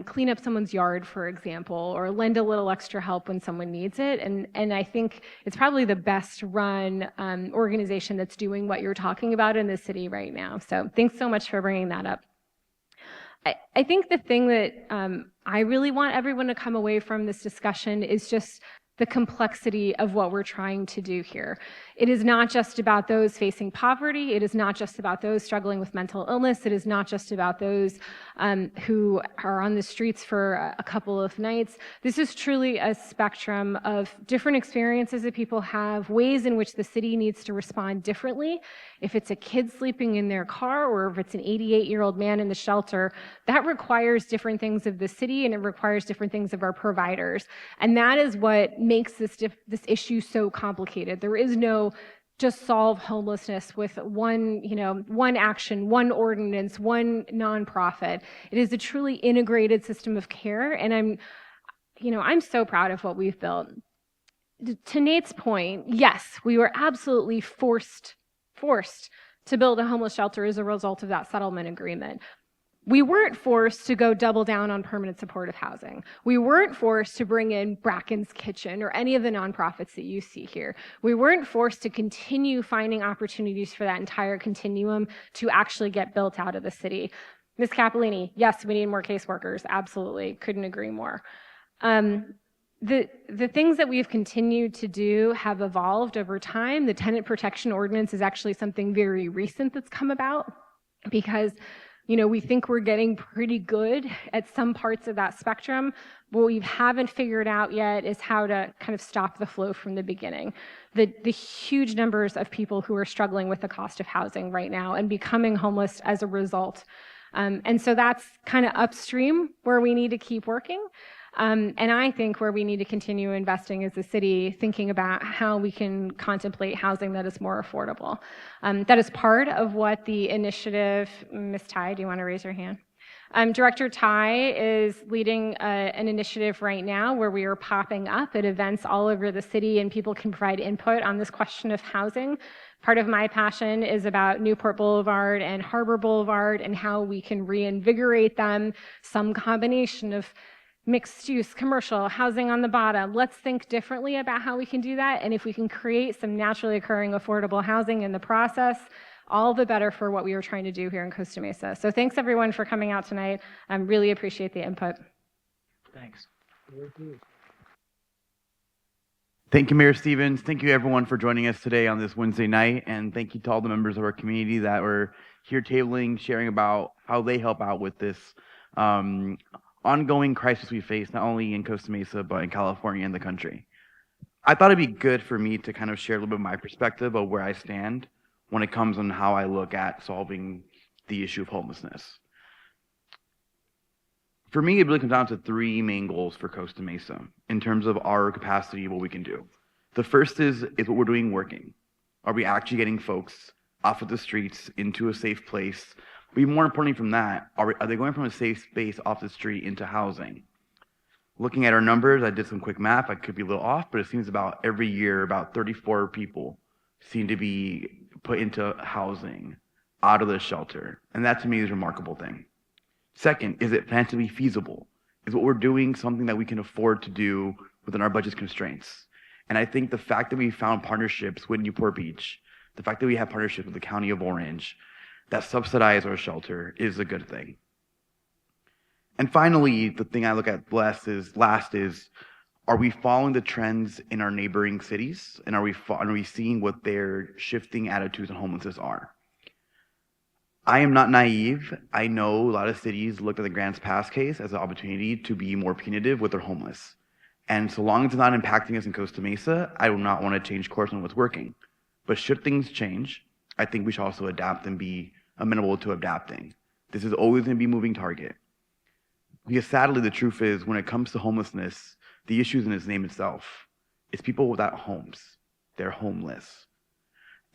clean up someone's yard, for example, or lend a little extra help when someone needs it. And I think it's probably the best run organization that's doing what you're talking about in the city right now. So thanks so much for bringing that up. I think the thing that I really want everyone to come away from this discussion is just the complexity of what we're trying to do here. It is not just about those facing poverty. It is not just about those struggling with mental illness. It is not just about those who are on the streets for a couple of nights. This is truly a spectrum of different experiences that people have, ways in which the city needs to respond differently. If it's a kid sleeping in their car or if it's an 88-year-old man in the shelter, that requires different things of the city and it requires different things of our providers. And that is what makes this issue so complicated. There is no just solve homelessness with one action, one ordinance, one nonprofit. It is a truly integrated system of care. And I'm so proud of what we've built. To Nate's point, yes, we were absolutely forced to build a homeless shelter as a result of that settlement agreement. We weren't forced to go double down on permanent supportive housing. We weren't forced to bring in Bracken's Kitchen or any of the nonprofits that you see here. We weren't forced to continue finding opportunities for that entire continuum to actually get built out of the city. Ms. Cappellini, yes, we need more caseworkers. Absolutely. Couldn't agree more. The things that we've continued to do have evolved over time. The tenant protection ordinance is actually something very recent that's come about because we think we're getting pretty good at some parts of that spectrum. What we haven't figured out yet is how to kind of stop the flow from the beginning. The huge numbers of people who are struggling with the cost of housing right now and becoming homeless as a result. And so that's kind of upstream where we need to keep working. And I think where we need to continue investing as a city, thinking about how we can contemplate housing that is more affordable. That is part of what the initiative, Ms. Tai, do you want to raise your hand? Director Tai is leading an initiative right now where we are popping up at events all over the city and people can provide input on this question of housing. Part of my passion is about Newport Boulevard and Harbor Boulevard and how we can reinvigorate them, some combination of mixed use, commercial, housing on the bottom. Let's think differently about how we can do that. And if we can create some naturally occurring affordable housing in the process, all the better for what we are trying to do here in Costa Mesa. So thanks everyone for coming out tonight. I really appreciate the input. Thanks. Thank you, Mayor Stevens. Thank you everyone for joining us today on this Wednesday night. And thank you to all the members of our community that were here tabling, sharing about how they help out with this ongoing crisis we face, not only in Costa Mesa, but in California and the country. I thought it'd be good for me to kind of share a little bit of my perspective of where I stand when it comes on how I look at solving the issue of homelessness. For me, it really comes down to three main goals for Costa Mesa in terms of our capacity, what we can do. The first is what we're doing working? Are we actually getting folks off of the streets into a safe place? But even more importantly from that, are they going from a safe space off the street into housing? Looking at our numbers, I did some quick math. I could be a little off, but it seems about every year, about 34 people seem to be put into housing out of the shelter. And that to me is a remarkable thing. Second, is it financially feasible? Is what we're doing something that we can afford to do within our budget constraints? And I think the fact that we found partnerships with Newport Beach, the fact that we have partnerships with the County of Orange that subsidize our shelter is a good thing. And finally, the thing I look at last is, are we following the trends in our neighboring cities? And are we seeing what their shifting attitudes on homelessness are? I am not naive. I know a lot of cities looked at the Grants Pass case as an opportunity to be more punitive with their homeless. And so long as it's not impacting us in Costa Mesa, I do not want to change course on what's working. But should things change, I think we should also adapt and be amenable to adapting. This is always going to be a moving target. Because sadly, the truth is, when it comes to homelessness, the issue is in its name itself. It's people without homes. They're homeless.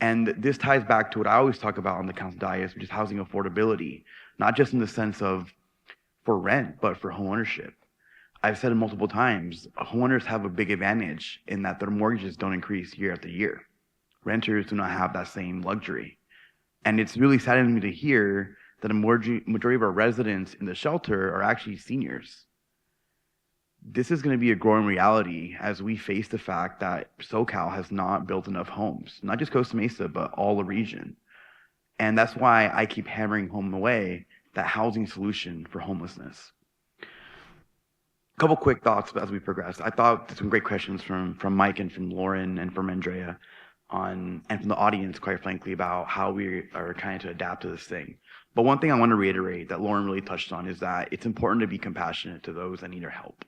And this ties back to what I always talk about on the council dais, which is housing affordability, not just in the sense of for rent, but for home ownership. I've said it multiple times, homeowners have a big advantage in that their mortgages don't increase year after year. Renters do not have that same luxury. And it's really saddening me to hear that a majority of our residents in the shelter are actually seniors. This is going to be a growing reality as we face the fact that SoCal has not built enough homes, not just Costa Mesa, but all the region. And that's why I keep hammering home away that housing solution for homelessness. A couple quick thoughts as we progress. I thought some great questions from Mike and from Lauren and from Andrea and from the audience, quite frankly, about how we are trying to adapt to this thing. But one thing I want to reiterate that Lauren really touched on is that it's important to be compassionate to those that need our help.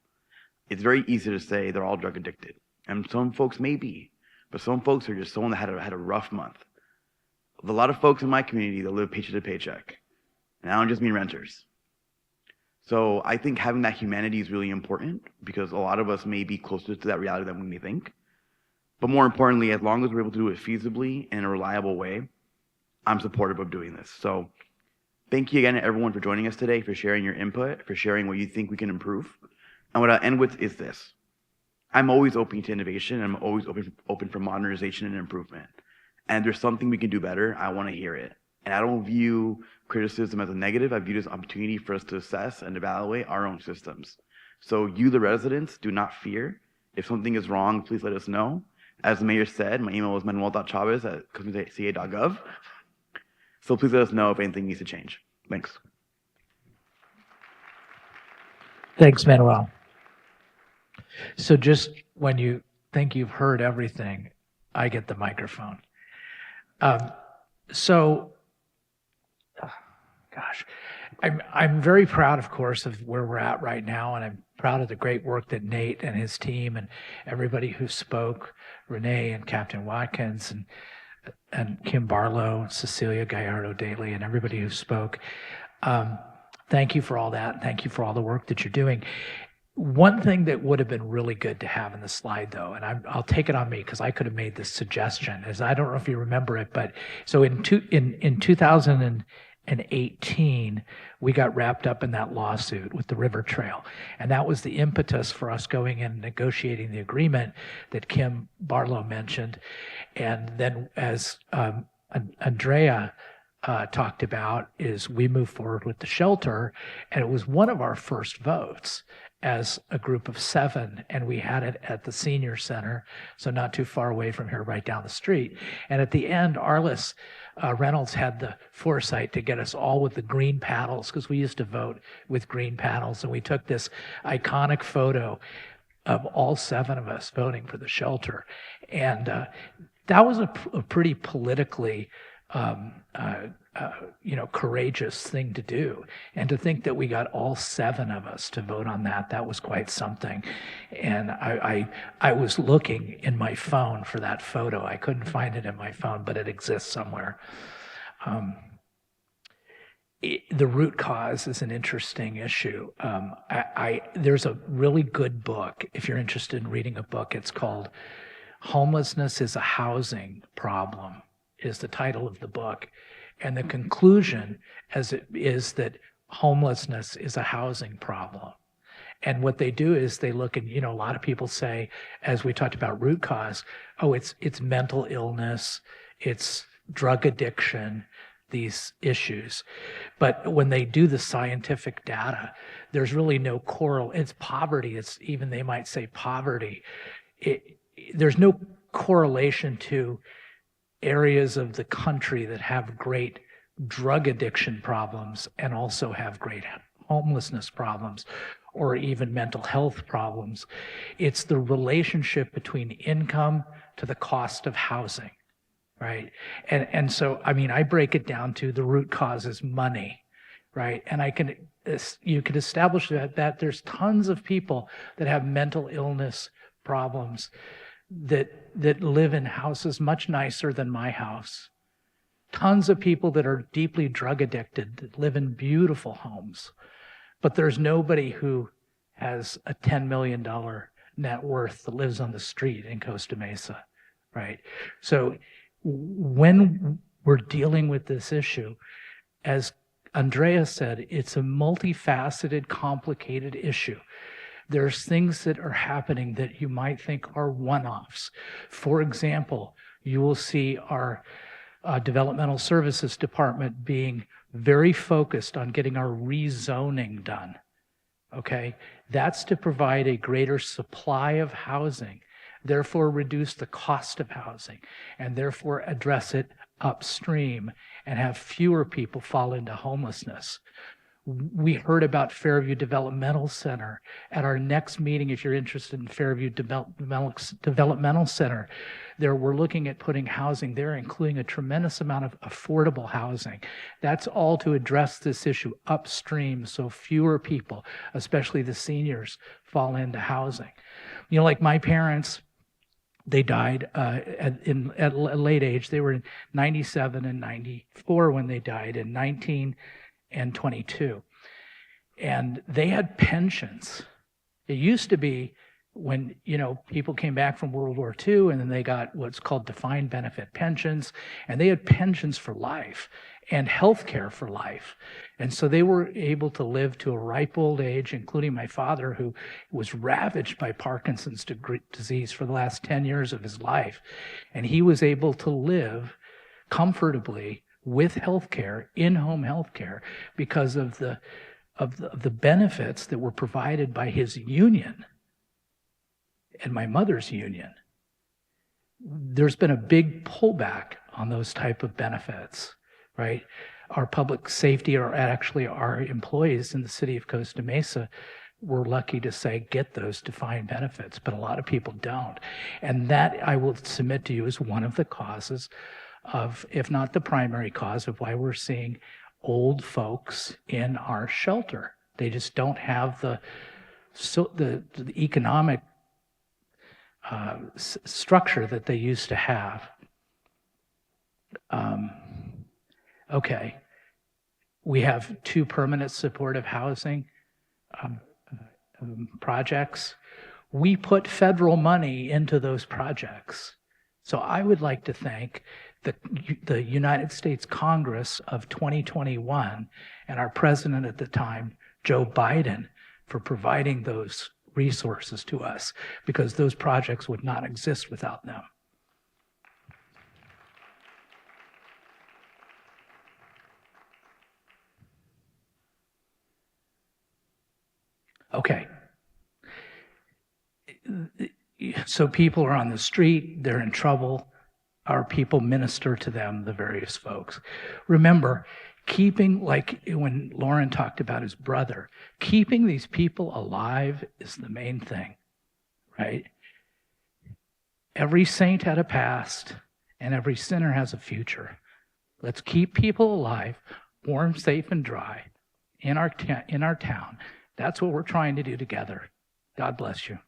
It's very easy to say they're all drug addicted, and some folks may be, but some folks are just someone that had a rough month. There's a lot of folks in my community that live paycheck to paycheck, and I don't just mean renters. So I think having that humanity is really important because a lot of us may be closer to that reality than we may think. But more importantly, as long as we're able to do it feasibly and in a reliable way, I'm supportive of doing this. So thank you again to everyone for joining us today, for sharing your input, for sharing what you think we can improve. And what I'll end with is this. I'm always open to innovation. I'm always open for modernization and improvement. And if there's something we can do better, I want to hear it. And I don't view criticism as a negative. I view it as an opportunity for us to assess and evaluate our own systems. So you, the residents, do not fear. If something is wrong, please let us know. As the mayor said, my email is manuel.chavez@costamesa.gov. So please let us know if anything needs to change. Thanks. Thanks, Manuel. So just when you think you've heard everything, I get the microphone. I'm very proud, of course, of where we're at right now, and I'm proud of the great work that Nate and his team and everybody who spoke, Renee and Captain Watkins and Kim Barlow, and Cecilia Gallardo-Daly, and everybody who spoke. Thank you for all that. Thank you for all the work that you're doing. One thing that would have been really good to have in the slide, though, and I'll take it on me because I could have made this suggestion, is I don't know if you remember it, but so in 2018, we got wrapped up in that lawsuit with the River Trail. And that was the impetus for us going in and negotiating the agreement that Kim Barlow mentioned. And then as Andrea talked about, is we moved forward with the shelter, and it was one of our first votes as a group of 7, and we had it at the senior center, so not too far away from here, right down the street. And at the end, Arliss Reynolds had the foresight to get us all with the green paddles, because we used to vote with green paddles, and we took this iconic photo of all 7 of us voting for the shelter. And that was a pretty politically courageous thing to do. And to think that we got all 7 of us to vote on that was quite something. And I was looking in my phone for that photo. I couldn't find it in my phone, but it exists somewhere. the root cause is an interesting issue. There's a really good book, if you're interested in reading a book. It's called Homelessness is a Housing Problem, is the title of the book. And the conclusion is that homelessness is a housing problem. And what they do is they look, and a lot of people say, as we talked about root cause, oh, it's mental illness, it's drug addiction, these issues. But when they do the scientific data, there's really no it's poverty. It's even, they might say poverty. There's no correlation to areas of the country that have great drug addiction problems and also have great homelessness problems or even mental health problems. It's the relationship between income to the cost of housing, right? And so, I break it down to the root cause is money, right? And you can establish that there's tons of people that have mental illness problems that live in houses much nicer than my house. Tons of people that are deeply drug addicted that live in beautiful homes. But there's nobody who has a $10 million net worth that lives on the street in Costa Mesa, right? So when we're dealing with this issue, as Andrea said, it's a multifaceted, complicated issue. There's things that are happening that you might think are one-offs. For example, you will see our developmental services department being very focused on getting our rezoning done, okay? That's to provide a greater supply of housing, therefore reduce the cost of housing, and therefore address it upstream and have fewer people fall into homelessness. We heard about Fairview Developmental Center. At our next meeting, if you're interested in Fairview Developmental Center, we're looking at putting housing there, including a tremendous amount of affordable housing. That's all to address this issue upstream so fewer people, especially the seniors, fall into housing. Like my parents, they died at a late age. They were 97 and 94 when they died, and 19 and 22. And they had pensions. It used to be when, people came back from World War II and then they got what's called defined benefit pensions, and they had pensions for life and health care for life. And so they were able to live to a ripe old age, including my father, who was ravaged by Parkinson's disease for the last 10 years of his life. And he was able to live comfortably with health care, in-home health care, because of the benefits that were provided by his union and my mother's union. There's been a big pullback on those type of benefits, right? Our public safety, or actually our employees in the city of Costa Mesa, we're lucky to say get those defined benefits, but a lot of people don't. And that, I will submit to you, is one of the causes of, if not the primary cause, of why we're seeing old folks in our shelter. They just don't have the economic structure that they used to have. Okay, we have 2 permanent supportive housing projects. We put federal money into those projects. So I would like to thank the United States Congress of 2021 and our president at the time, Joe Biden, for providing those resources to us, because those projects would not exist without them. Okay. So people are on the street, they're in trouble. Our people minister to them, the various folks. Remember, keeping, like when Lauren talked about his brother, keeping these people alive is the main thing, right? Every saint had a past, and every sinner has a future. Let's keep people alive, warm, safe, and dry in our town. That's what we're trying to do together. God bless you.